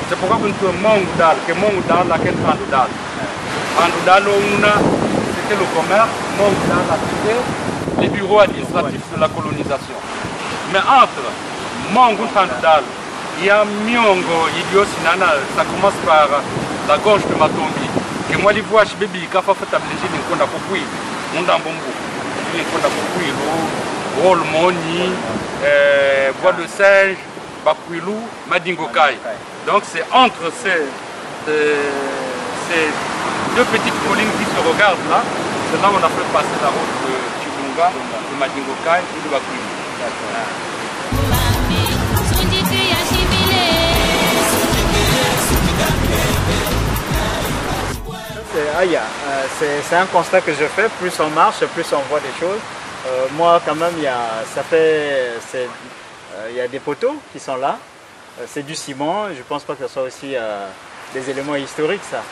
C'est pourquoi on peut manger d'al, que manger d'al la qu'un temps d'al. Temps c'était le commerce, manger d'al c'était les bureaux administratifs de la colonisation. Mais entre mango temps d'al, il y a miongo, idiosinana, ça commence par la gorge de Matombi. Que moi les vois chez Bébi, quand on fait tabler une conda pour on a bon goût. Une conda pour rôle moni, bois de singe, bakuilou, madingokai. Donc c'est entre ces deux petites collines qui se regardent là, c'est là où on a fait passer la route de Chibunga, de Madingokai et de Bakuilou. C'est un constat que je fais, plus on marche, plus on voit des choses. Moi quand même, il y a des poteaux qui sont là, c'est du ciment, je ne pense pas que ce soit aussi des éléments historiques ça.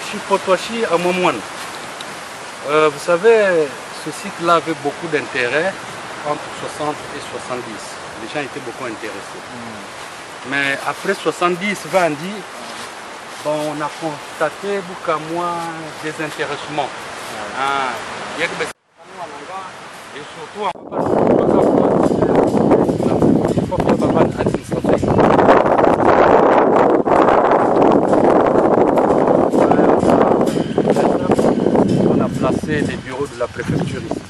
Chipotoshi à Momouane. Vous savez, ce site-là avait beaucoup d'intérêt entre 60 et 70. Les gens étaient beaucoup intéressés. Mais après 70, 20 ans, Bon, on a constaté beaucoup à moi désintéressement. Et surtout, on a placé les bureaux de la préfecture ici.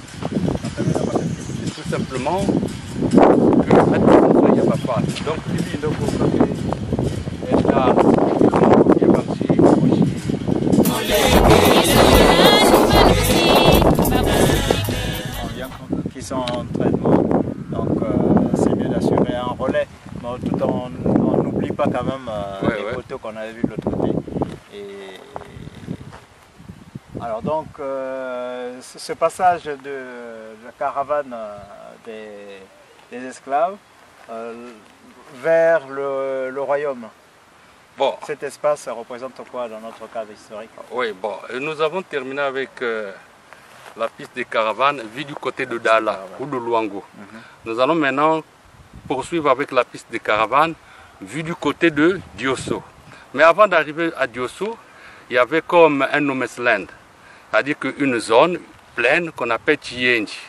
C'est tout simplement que l'administration n'y a pas. Donc, il y a qui sont en traitement, donc c'est mieux d'assurer un relais, mais tout on n'oublie pas quand même les photos qu'on avait vues de l'autre côté. Et alors donc ce passage de la caravane des esclaves vers le royaume. Bon. Cet espace représente quoi dans notre cadre historique? Oui, bon, nous avons terminé avec la piste des caravanes vue du côté de Dala ou de Luango. Nous allons maintenant poursuivre avec la piste des caravanes vue du côté de Diosso. Mais avant d'arriver à Diosso, il y avait comme un no man's land, c'est-à-dire une zone pleine qu'on appelle Tienji.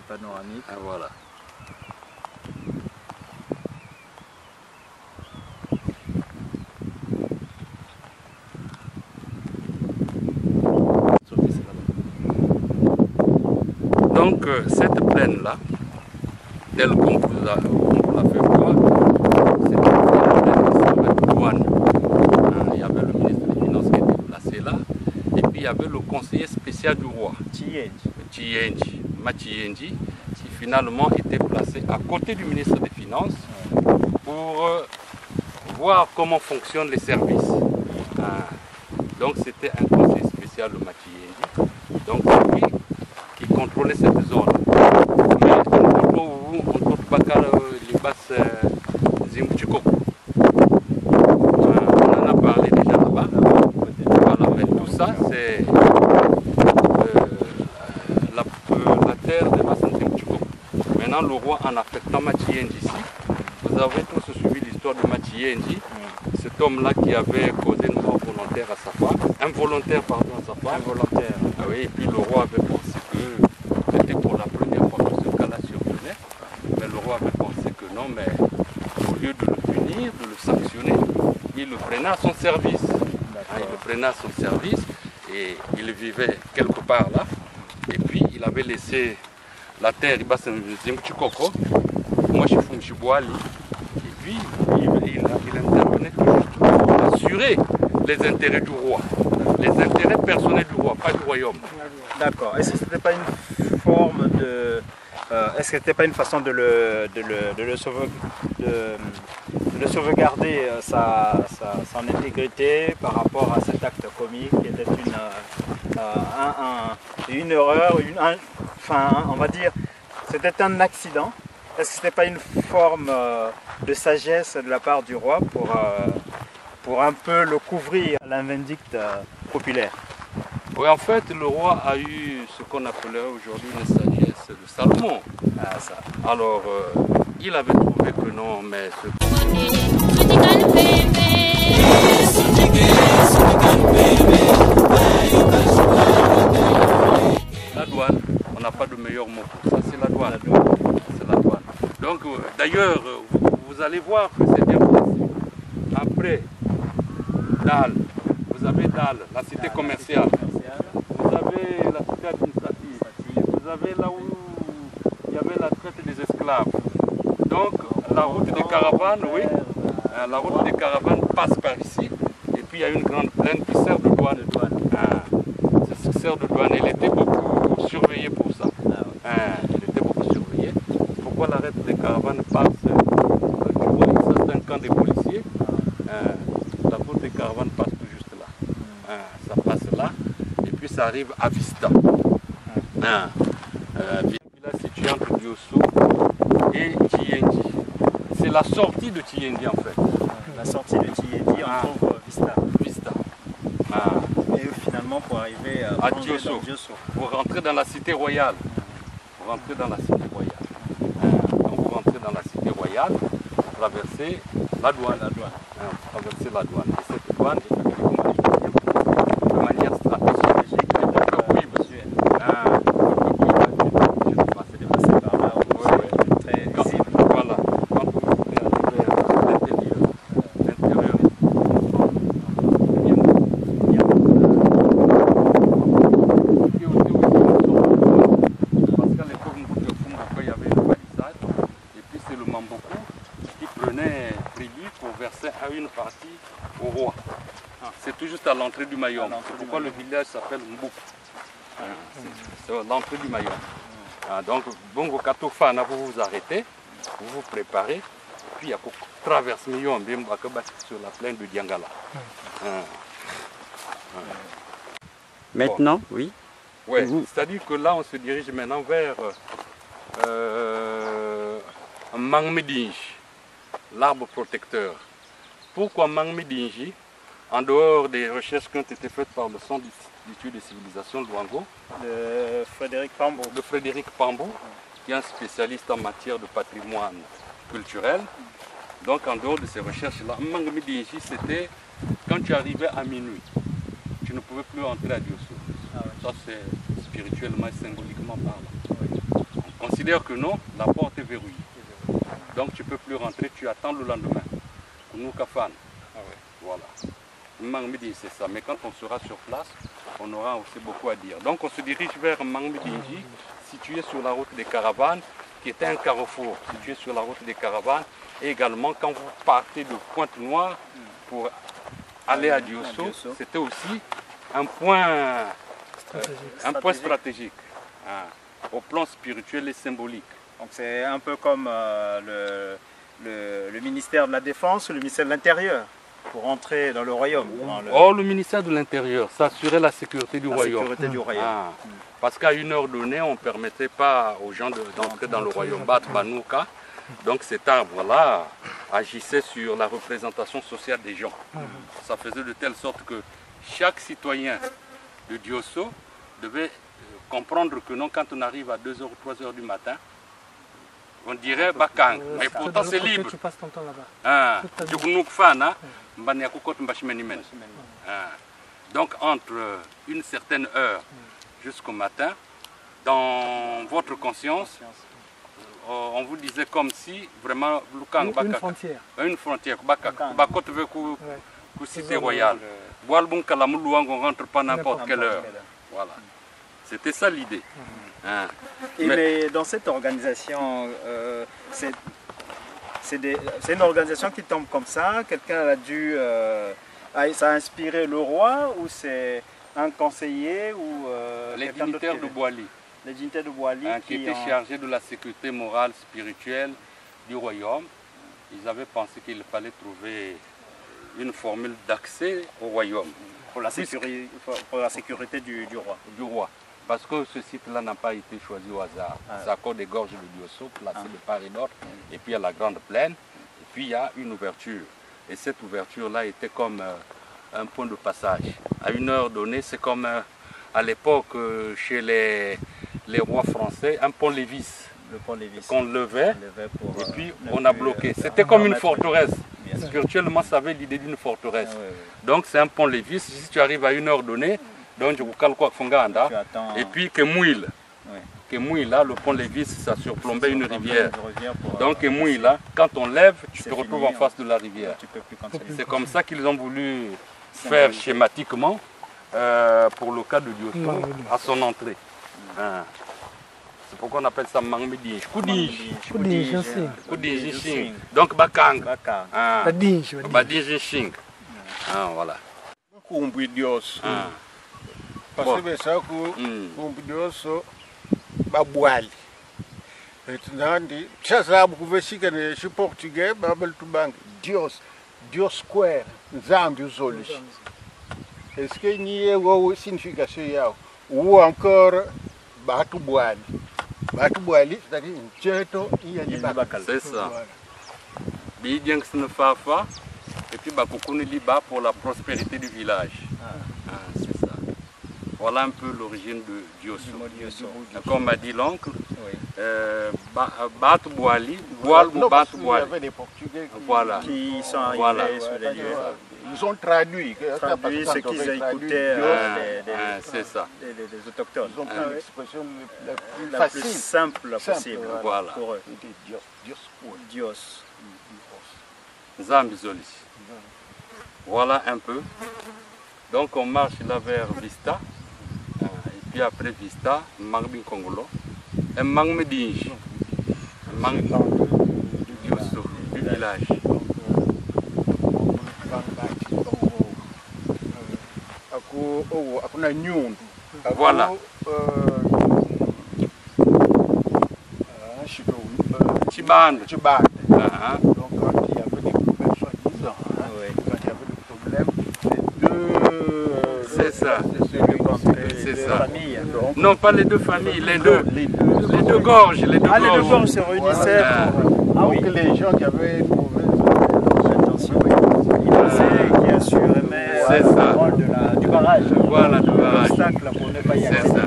Panoramique. Voilà. Donc cette plaine-là, telle qu'on vous l'a fait voir, c'est une plaine qui servait de douane. Il y avait le ministre des Finances qui était placé là, et puis il y avait le conseiller spécial du roi. Tienji. Matienji, qui finalement était placé à côté du ministre des Finances pour voir comment fonctionnent les services. Donc c'était un conseiller spécial de Matienji, donc c'est lui qui contrôlait cette zone. Mais on trouve pas les basses Zimbuchikoko. On en a parlé déjà là-bas. Voilà, mais tout ça c'est la terre de Massantimchiko. Maintenant, le roi, en affectant Matienji ici, vous avez tous suivi l'histoire de Matienji, cet homme-là qui avait causé une mort volontaire à sa femme, involontaire pardon à sa femme. Involontaire. Ah oui, et puis le roi avait pensé que c'était pour la première fois que ce cas-là survenait, mais le roi avait pensé que non, mais au lieu de le punir, de le sanctionner, il le prenait à son service. Il le prenait à son service et il vivait quelque part là. Et puis il avait laissé la terre, moi je suis Fumchiboali. Et puis il intervenait toujours pour assurer les intérêts du roi, les intérêts personnels du roi, pas du royaume. D'accord. Est-ce que c'était pas une forme de, est-ce que c'était pas une façon de le sauvegarder son intégrité par rapport à cet acte comique qui était une erreur, on va dire, c'était un accident. Est-ce que ce n'était pas une forme de sagesse de la part du roi pour un peu le couvrir à la vindicte populaire? Oui, en fait, le roi a eu ce qu'on appellerait aujourd'hui une sagesse de Salomon. Alors, il avait trouvé que non, mais la douane, on n'a pas de meilleur mot pour ça, c'est la douane. C'est la douane. Donc, d'ailleurs, vous allez voir que c'est bien placé. Après Dal, vous avez Dal, la cité commerciale. Vous avez la cité administrative. Vous avez là où il y avait la traite des esclaves. Donc, la route des caravanes, oui, la route des caravanes passe par ici. Et puis, il y a une grande plaine qui sert de douane. Ça sert de douane. Elle était beaucoup surveillée pour ça. Elle était beaucoup surveillée. Pourquoi la route des caravanes passe? Tu vois, ça c'est un camp des policiers. La route des caravanes passe tout juste là. Ça passe là. Et puis, ça arrive à Vista. Villa située entre Diosso et Tienji. C'est la sortie de Tienji en fait. La sortie de Tienji, on trouve Vista. Et finalement pour arriver à Diosso. Vous rentrez dans la cité royale. rentrez dans la cité royale. Quand vous rentrez dans la cité royale, vous traversez la douane. Vous traversez la douane. Et cette douane est de manière stratégique. Oui, monsieur. Voilà. Quand vous arrivez à l'intérieur, il y avait une palissade, et puis c'est le Mamboku qui prenait tribut pour verser à une partie au roi. C'est tout juste à l'entrée du Mayom. C'est pourquoi le village s'appelle Mboup. C'est l'entrée du Mayom. Donc, Bongo Katofana, vous vous arrêtez, vous vous préparez, puis il y a traverse Mayom, sur la plaine de Diangala. Maintenant, oui. Ouais, c'est-à-dire que là, on se dirige maintenant vers Mangmedinji, l'arbre protecteur. Pourquoi Mangmedinji? En dehors des recherches qui ont été faites par le Centre d'études des civilisations de Luango, de Frédéric Pambou. De Frédéric Pambou, qui est un spécialiste en matière de patrimoine culturel. Donc en dehors de ces recherches-là, Mangmedinji, c'était quand tu arrivais à minuit, tu ne pouvais plus entrer à Diosso. Ça c'est spirituellement et symboliquement parlant. On considère que non, la porte est verrouillée. Donc tu ne peux plus rentrer, tu attends le lendemain. Kafan. Voilà. Mangmedinji, c'est ça. Mais quand on sera sur place, on aura aussi beaucoup à dire. Donc on se dirige vers Mangmedinji, situé sur la route des caravanes, qui était un carrefour situé sur la route des caravanes. Et également, quand vous partez de Pointe-Noire pour aller à Diosso, c'était aussi un point stratégique au plan spirituel et symbolique. Donc c'est un peu comme le ministère de la Défense ou le ministère de l'Intérieur pour entrer dans le royaume. Le ministère de l'Intérieur, ça assurait la sécurité du royaume. Sécurité du royaume. Parce qu'à une heure donnée, on ne permettait pas aux gens d'entrer dans le royaume Batbanouka. Donc cet arbre-là agissait sur la représentation sociale des gens. Ça faisait de telle sorte que chaque citoyen de Diosso devait comprendre que non, quand on arrive à 2h ou 3h du matin, on dirait Bakang, mais pourtant c'est libre. Tu passes ton temps là-bas. Donc entre une certaine heure jusqu'au matin, dans votre conscience, on vous disait comme si vraiment une frontière. Une frontière. Bakot veut que cité royale. On ne rentre pas n'importe quelle heure. Voilà. C'était ça l'idée. Mais dans cette organisation, c'est une organisation qui tombe comme ça. Quelqu'un a dû... ça a inspiré le roi ou c'est un conseiller ou les dignitaires de Boali. Les dignitaires de Boali qui étaient chargés de la sécurité morale, spirituelle du royaume. Ils avaient pensé qu'il fallait trouver une formule d'accès au royaume. Pour la sécurité du roi. Parce que ce site-là n'a pas été choisi au hasard. C'est à cause des gorges de Diosso, placées de part et d'autre. Et puis il y a la grande plaine. Et puis il y a une ouverture. Et cette ouverture-là était comme un point de passage. À une heure donnée, c'est comme à l'époque chez les rois français, un pont-lévis. Le pont-lévis. Qu'on levait et puis on a bloqué. C'était comme une forteresse. Spirituellement, ça avait l'idée d'une forteresse. Donc c'est un pont-lévis. Si tu arrives à une heure donnée, donc je vous calme quoi Fonganda. Et puis Kemouil. Kemouil là, le pont-lévis, ça surplombait une rivière. Donc Kemouil là, quand on lève, tu te retrouves en face de la rivière. C'est comme ça qu'ils ont voulu faire schématiquement pour le cas de Diosso à son entrée. C'est pourquoi on appelle ça Mangmedinji. Kudinji Shing. Donc Bakang. Badinji Shing. Voilà. Kumbu Diosso. Parce que ça, Kumbu Diosso, Babouali. Maintenant, ça, ça, vous pouvez dire que je suis portugais, Babel Tubank. Dios Square, Zambio Zolis. Est-ce qu'il y a une signification ou encore Batouboali? Batouboali, c'est-à-dire une tcheto, il y a des bakal. C'est ça. Bidjang Snefafa, et puis Bakoukouni Liba pour la prospérité du village. C'est ça. Voilà un peu l'origine de Diosso. Comme m'a dit l'oncle, Bat Boali, Boal ou Bat Boali. Il y avait des Portugais voilà. Qui sont arrivés sur les lieux. Ils ont traduit ce qu'ils écoutaient c'est ça. Les autochtones. Ils ont pris l'expression la plus simple possible voilà. pour eux. Dios. Zambizoli. Voilà un peu. Donc on marche là vers Vista. Et puis après Vista, Mangbin Kongolo. Et Mangmedinj. Mang du Diosso, du village. Voilà. Chiband. Donc quand il y avait des problèmes, soi-disant, quand il y avait des problèmes, c'est ça. C'est ça. Familles, non, pas les deux familles, les deux gorges. Les deux gorges se réunissaient donc les gens qui avaient une mauvaise intention, qui assuraient le rôle du barrage. Voilà, du barrage. Pour ne pas y aller. C'est ça.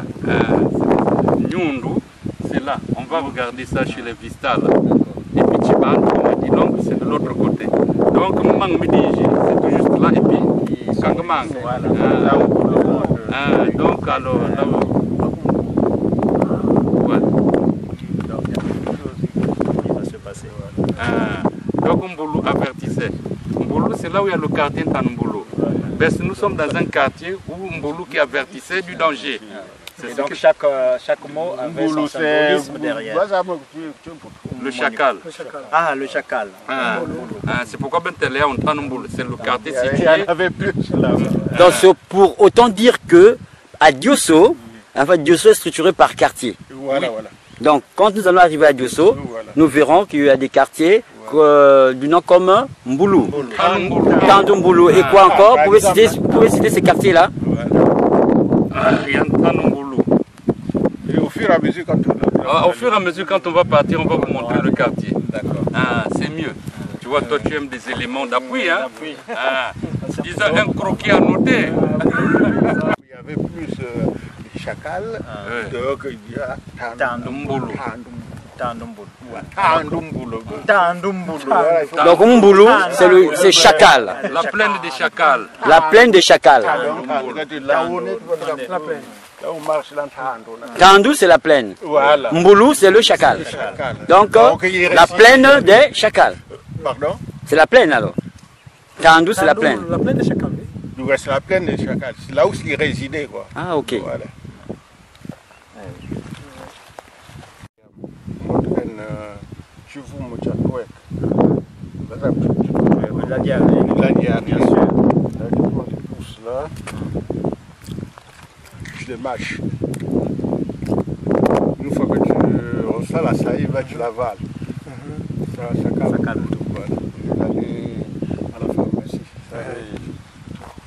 Nyundu, c'est là. On va regarder ça chez les Vistas. Et puis Chiban, on a dit donc c'est de l'autre côté. Donc Mang Mediji, c'est tout juste là. Et puis Kangamang. Donc alors là voilà. Donc il y a quelque chose qui va se passer. Donc Mbulu avertissait. Mbulu, c'est là où il y a le quartier Tanmbulu. Nous sommes dans un quartier où Mbulu qui avertissait du danger. Et donc chaque mot avait son symbolisme derrière. Le chacal. Ah, le chacal. C'est pourquoi Bentelea on Tanmbulu, c'est le quartier situé. Il y en avait plus là. Donc pour autant dire que à Diosso, en fait Diosso est structuré par quartier. Voilà, voilà. Donc quand nous allons arriver à Diosso, nous verrons qu'il y a des quartiers du nom commun Mbulu. Tandumbulu. Et quoi encore? Vous pouvez citer ces quartiers-là? Il y a Tandumbulu. Et au fur et à mesure, quand on va partir, on va vous montrer le quartier. D'accord. C'est mieux. Tu vois, toi tu aimes des éléments d'appui. Hein? Disons un croquis à noter. Il y avait plus de chacal, donc il y a Tandumbulu. Donc Mbulu, c'est chacal. La plaine des chacals. La plaine des chacals. Là on marche dans Tandu, c'est la plaine. Voilà. Mbulu, c'est le chacal. Donc la plaine des chacals. Pardon? C'est la plaine alors. Tandu, c'est la plaine. La plaine des chacals. C'est la plaine des chacals. C'est là où ils résidaient, quoi. Ah, ok. Voilà. Je vous montre la diarrhée. Bien sûr. Là, tu prends des pousses là. Je les mâche. Une fois que tu reçois la salive, tu l'avales. Ça calme tout. Voilà. Je vais aller à la pharmacie.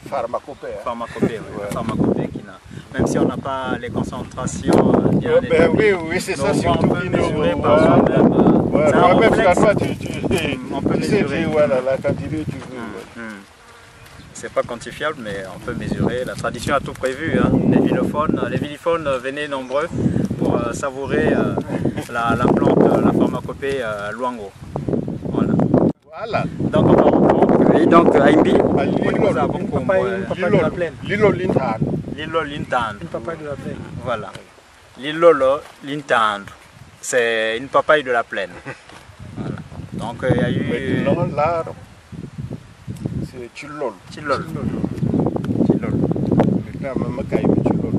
Pharmacopée. Pharmacopée, oui. Pharmacopée qui n'a. Même si on n'a pas les concentrations bien oui, c'est ça, surtout on peut mesurer par soi-même. On peut mesurer. Voilà, la quantité tu veux. C'est pas quantifiable, mais on peut mesurer. La tradition a tout prévu. Hein. Les villiphones venaient nombreux pour savourer la plante, la pharmacopée Luango. Voilà. Donc on va reprendre. Oui, donc Aimbi. Lilo Lintan. Lilo Lintan. Une papaye de la plaine. Voilà. Lilo Lintan. C'est une papaye de la plaine. Voilà. Donc il y a eu. Maintenant, l'arbre, c'est Chilol. Chilol. Maintenant, même Kaï, Chilol.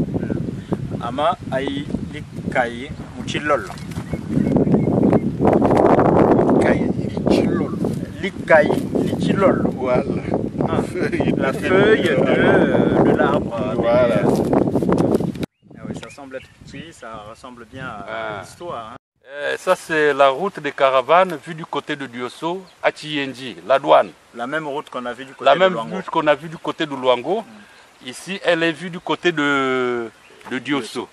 Ama Aï Likaï Mouchilol. Kaï, Chilol. Likaï Lichilol. Voilà. La feuille de l'arbre. Voilà. Ah oui, ça semble être petit, ça ressemble bien à l'histoire. Hein. Ça c'est la route des caravanes vue du côté de Diosso à Chiyenji, la douane. La même route qu'on a vue du côté de Luango. La même route qu'on a vue du côté de Luango. Ici, elle est vue du côté de Diosso.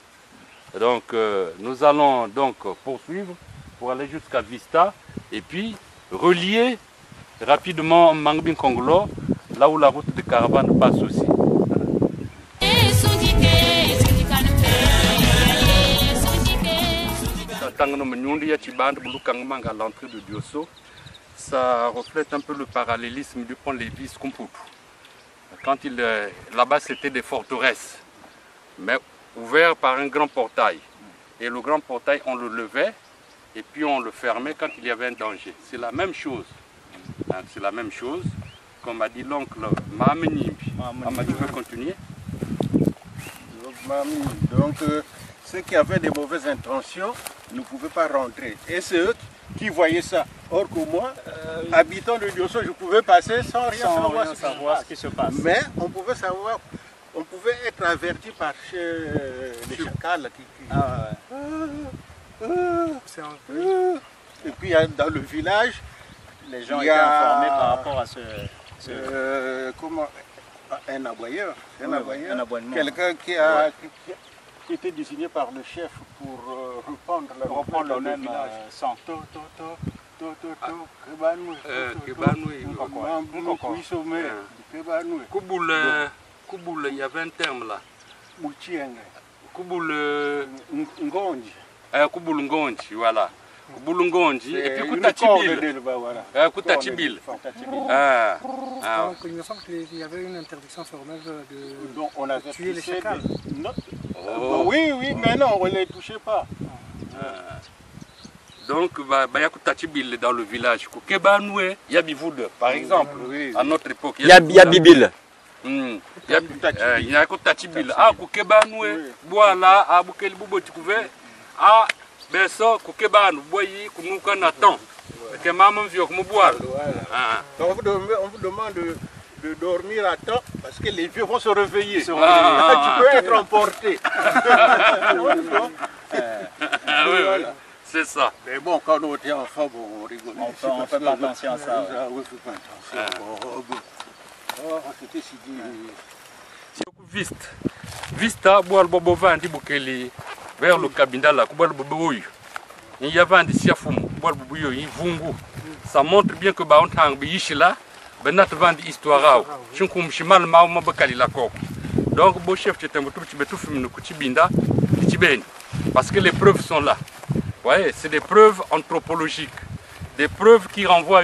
Donc nous allons donc poursuivre pour aller jusqu'à Vista et puis relier rapidement Mangbin Kongolo, là où la route de caravane passe aussi. Voilà. à l'entrée de Diosso, ça reflète un peu le parallélisme du pont Lévis-Kumputu. Quand là-bas, c'était des forteresses, mais ouvertes par un grand portail. Et le grand portail, on le levait et puis on le fermait quand il y avait un danger. C'est la même chose. C'est la même chose. Comme a dit l'oncle Mahameni. Tu peux continuer? Donc, ceux qui avaient des mauvaises intentions ne pouvaient pas rentrer. Et c'est eux qui voyaient ça. Or que moi, habitant de Diosso, je pouvais passer sans rien savoir ce qui se passe. Mais on pouvait savoir, on pouvait être averti par les chacals et puis dans le village, les gens étaient informés par rapport à un aboyeur, un aboiement. Quelqu'un qui était désigné par le chef pour reprendre le même sang. Il y avait un terme là. Ngonji, voilà. Ngonji, et puis Koutachibil. Koutachibil. Donc il me semble qu'il y avait une interdiction formelle de tuer les chacals. Oui, mais non, on ne les touchait pas. Donc, il y a Koutachibil dans le village. Kebanoué, il y a Bivoud, par exemple, à notre époque. Il y a Bibil. Il y a Koutachibil. Ah, Kebanoué, voilà, à Boukel Boubotikouvé. Ah, Besso, Koukebanu, Boyi, Kounouka Nathan. Que maman vient comme boire. On vous demande de dormir à temps parce que les vieux vont se réveiller. Tu peux être emporté. Oui, c'est ça. Mais bon, quand on était enfant, on rigolait. On ne fait pas attention à ça. Oui, on ne fait pas attention. C'était si dit. Vista, boire bobo vandi bukeli vers le cabinda là, boire bobo. Il y avait un siafum, boire bobo vungu. Ça montre bien que ba on tang biishi là, benat vandi histoire. Chunkum shimal mauma bakali la kok. Donc beau chef tu t'aimes tout tu betou fumino kuchibinda, kichibeni. Parce que les preuves sont là. Ouais, c'est des preuves anthropologiques, des preuves qui renvoient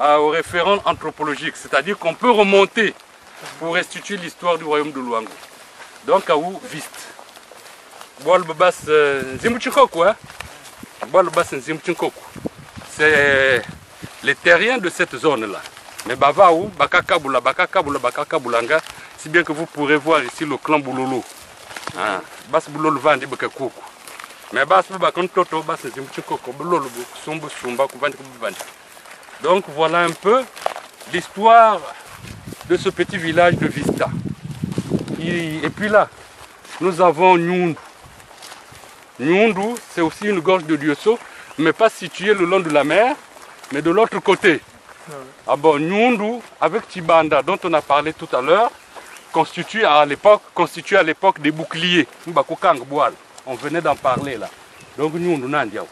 aux référents anthropologiques, c'est-à-dire qu'on peut remonter pour restituer l'histoire du royaume de Luango. Donc à où viste. C'est les terriens de cette zone-là. Mais Bavaou, Bakakabula, Bakakabulanga, si bien que vous pourrez voir ici le clan Boulolo. Bas Boulolo Vandi Bakakoukou. Mais Bas Bakantoto, Bas Zimchikoko, Boulolo, Sumbu Sumba, Kuvandi. Donc voilà un peu l'histoire de ce petit village de Vista. Et puis là, nous avons Nyundu. Nyundu, c'est aussi une gorge de Diosso, mais pas située le long de la mer, mais de l'autre côté. Ah bon, Nyundu, avec Tibanda, dont on a parlé tout à l'heure, constitue à l'époque des boucliers. On venait d'en parler là. Donc Nyundu Nandiaou.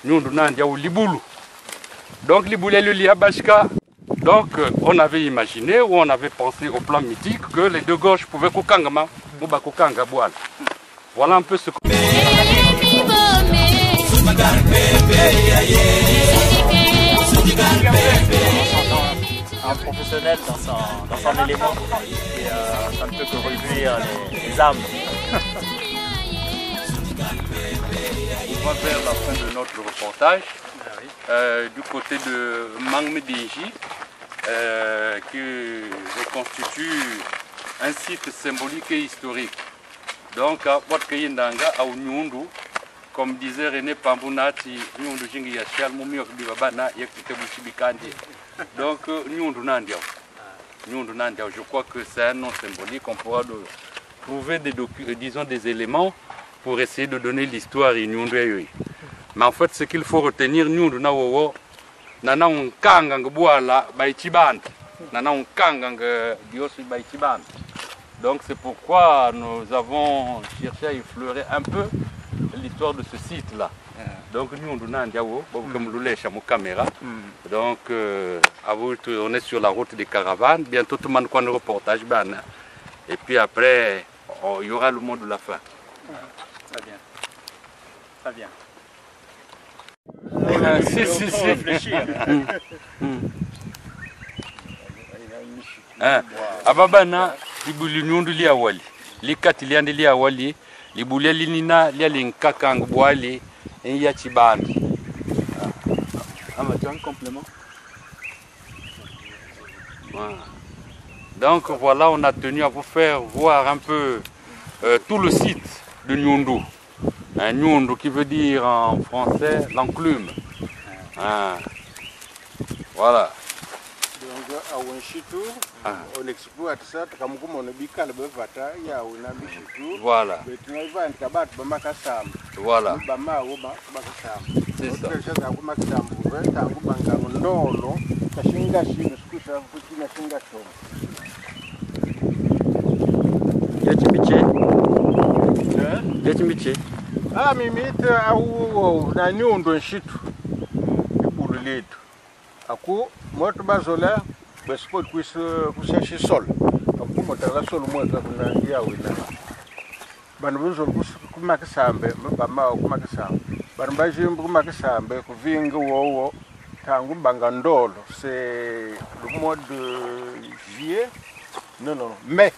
Nyundu Nandiaou Liboulou. Donc Liboulé le Liabashka. Donc on avait imaginé ou on avait pensé au plan mythique que les deux gorges pouvaient Koukangama ou Bakokanga Boal. Voilà un peu ce que... Un professionnel dans son élément et ça ne peut que réjouir les âmes. On va vers la fin de notre reportage du côté de Mangmedinji qui reconstitue un site symbolique et historique. Donc à Watkayindanga, à Nyundu, comme disait René Pambunati, Nyundu Jingi Yachal, Moumio Bibabana, Yakite Bouchibikandi. Donc Nyundu Nandiao. Nyundu Nandiao, je crois que c'est un nom symbolique. On pourra trouver des éléments pour essayer de donner l'histoire à Nyundu. Mais en fait, ce qu'il faut retenir, Nyundu Nawowo, Nana un Kangang Boala Baïchiban, Nana un Kangang Diosu Baïchiban. Donc c'est pourquoi nous avons cherché à effleurer un peu l'histoire de ce site-là. Donc nous, on caméra. Donc on est sur la route des caravanes. Bientôt tout le monde connaît le reportage. Et puis après, il y aura le mot de la fin. Très bien. Très bien. Si. Réfléchir. Ababana libuli nyundu lia wali likati liande lia wali libuli linina lia linkakang bwali ya chibandi. Tu as un complément? Voilà. Donc voilà, on a tenu à vous faire voir un peu tout le site de Nyundu. Nyundu qui veut dire en français l'enclume. Voilà. Donc à Winshitu, on exploite ça, comme on a dit qu'à la bavata, il y a un ambition. Voilà. Mais tu n'as pas un tabac, Bamakasam. Voilà. Bama ou Bamakasam. C'est ça. Tu as un Bamakasam, tu as un Banganolo, Kashingashi, le scooter, Putina Shingacho. Yatimbiche. Ah, mimite au na Nyundu Nshitu. Pour ledo. Aku moto bazola basipot kusashi sol. Aku moto la sol moto na ya wina. Bana bazol kumakisambe bama kumakisambe. Bana bajimbu kumakisambe kuvinga wowo tangu bangandolo. C'est le mois de juillet. Non, mai.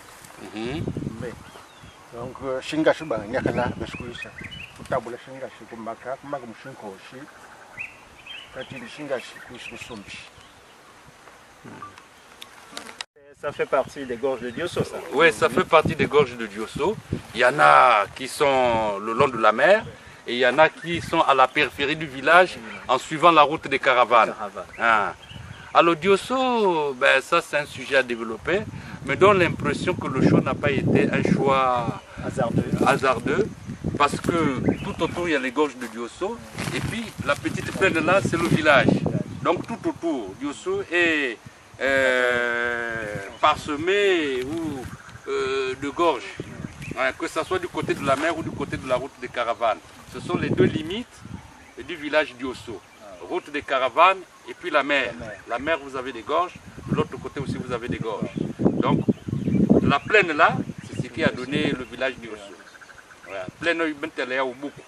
Mai. Donc shingashi banga nyakala basikuisa. Kutabula shingashi kumaka mushinkoshi. Ça fait partie des gorges de Diosso, ça? Oui, ça fait partie des gorges de Diosso. Il y en a qui sont le long de la mer et il y en a qui sont à la périphérie du village en suivant la route des caravanes. Alors Diosso, ben, ça c'est un sujet à développer, mais donne l'impression que le choix n'a pas été un choix hasardeux. Parce que tout autour il y a les gorges de Diosso et puis la petite plaine là c'est le village. Donc tout autour Diosso est parsemé de gorges, que ce soit du côté de la mer ou du côté de la route des caravanes. Ce sont les deux limites du village Diosso. Route des caravanes et puis la mer. La mer vous avez des gorges, de l'autre côté aussi vous avez des gorges. Donc la plaine là c'est ce qui a donné le village Diosso. Plein de il y a beaucoup.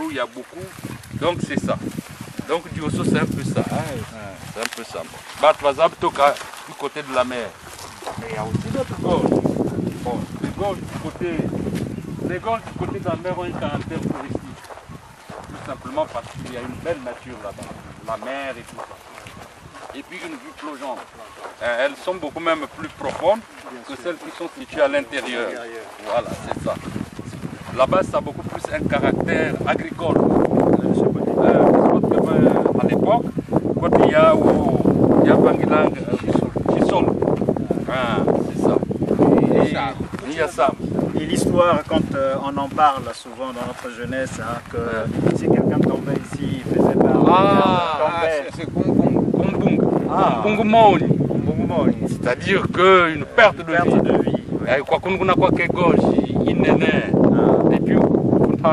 Il y a beaucoup. Donc c'est ça. Donc Diosso c'est un peu ça. C'est un peu ça. Du côté de la mer. Mais il y a aussi d'autres gorges. Bon, les gorges du côté de la mer ont un caractère touristique. Tout simplement parce qu'il y a une belle nature là-bas. La mer et tout ça. Et puis une vue plongeante. Elles sont beaucoup même plus profondes que celles qui sont situées à l'intérieur. Voilà, c'est ça. Là-bas, ça a beaucoup plus un caractère agricole. À l'époque, quand il y a Bangilang, Chisol. C'est ça. Il y a ça. Et l'histoire, quand on en parle souvent dans notre jeunesse, que si quelqu'un tombait ici, il faisait pas. C'est c'est-à-dire qu'une perte de vie. Quoi qu'on ait quoi que gauche, il n'est pas. Et puis, on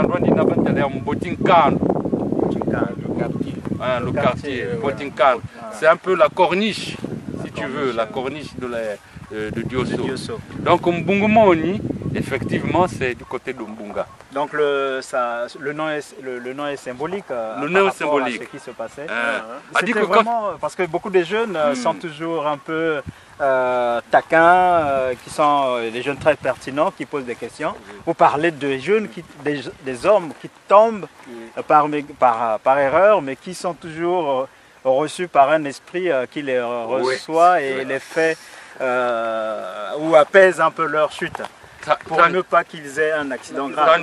a le quartier, Botinkan. C'est un peu la corniche, si tu veux, la corniche de Diosso. Donc, Mbungumoni, effectivement, c'est du côté de Mbunga. Donc le nom est symbolique. Le nom est symbolique. À ce qui se passait. C'était vraiment parce que beaucoup de jeunes sont toujours un peu taquins, qui sont des jeunes très pertinents, qui posent des questions. Vous parlez de jeunes, des hommes qui tombent par erreur, mais qui sont toujours reçus par un esprit qui les reçoit et les fait ou apaise un peu leur chute. Pour ne pas qu'ils aient un accident grave.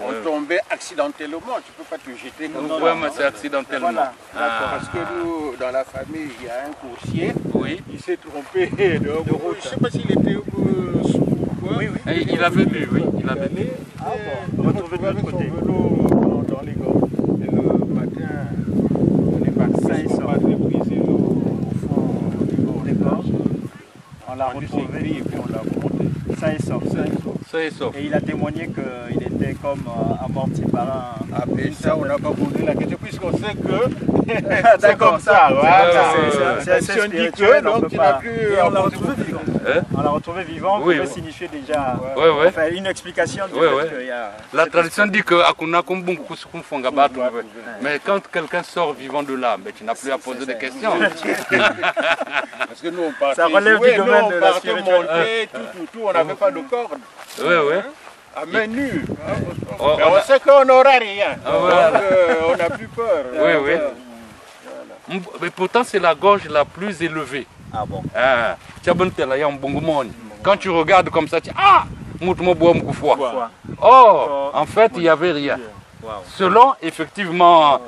On tombait accidentellement, tu ne peux pas te jeter comme ça. Oui, mais c'est accidentellement. Voilà. Parce que nous, dans la famille, il y a un coursier, il s'est trompé de route. Je ne sais pas s'il était sous ou quoi. Il avait bu, oui. Il avait bu. Retrouvé de l'autre côté. Dans les gorges. Et le matin, on est parti. Ils sont pas très brisés au fond des gorges. On l'a retrouvé et puis on l'a remonté. Ça est sauf. Et il a témoigné qu'il était comme amorti par un... Ah mais ça on n'a pas posé la question puisqu'on sait que c'est comme ça. Voilà. C'est assez spirituel, donc il n'a plus... on l'a retrouvé vivant. On l'a retrouvé vivant, oui, pouvait oui. signifier déjà enfin, une explication du fait qu'il y a... La tradition dit que mais quand quelqu'un sort vivant de là, mais tu n'as plus à poser des questions. Parce que nous, on partait Ça relève jouer, du domaine nous, de on la partait spiritualité. monter, tout, on n'avait pas de corde. Oui, oui. À main nue. Oh, Mais on sait qu'on n'aura rien. voilà. Donc, on n'a plus peur. Oui, oui. Mais pourtant, c'est la gorge la plus élevée. Ah bon? Quand tu regardes comme ça, tu dis ah, oh, en fait, il n'y avait rien. Selon effectivement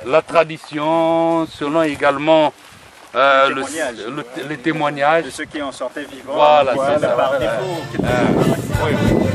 la tradition, selon également les témoignages de ceux qui en sortaient vivants. Voilà, c'est ça. Par défaut. Oui, oui.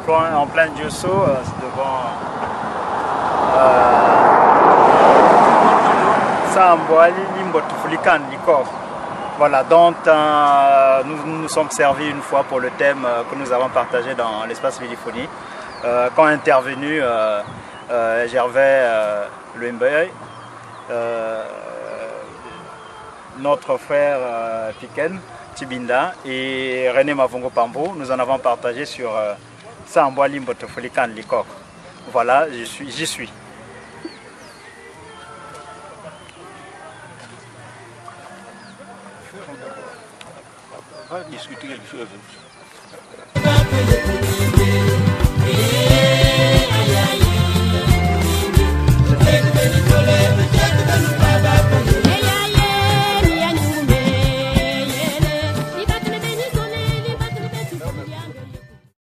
On est en plein Diosso, devant Saamboali Limbotufulikan Likor. Voilà, dont nous nous sommes servis une fois pour le thème que nous avons partagé dans l'espace Liliphonie. Quand intervenu Gervais Luembe, notre frère Piken Tibinda et René Mavongo Pambo, nous en avons partagé sur Saamboali Limbotufulikan Likor. Voilà, j'y suis. On va discuter quelque chose.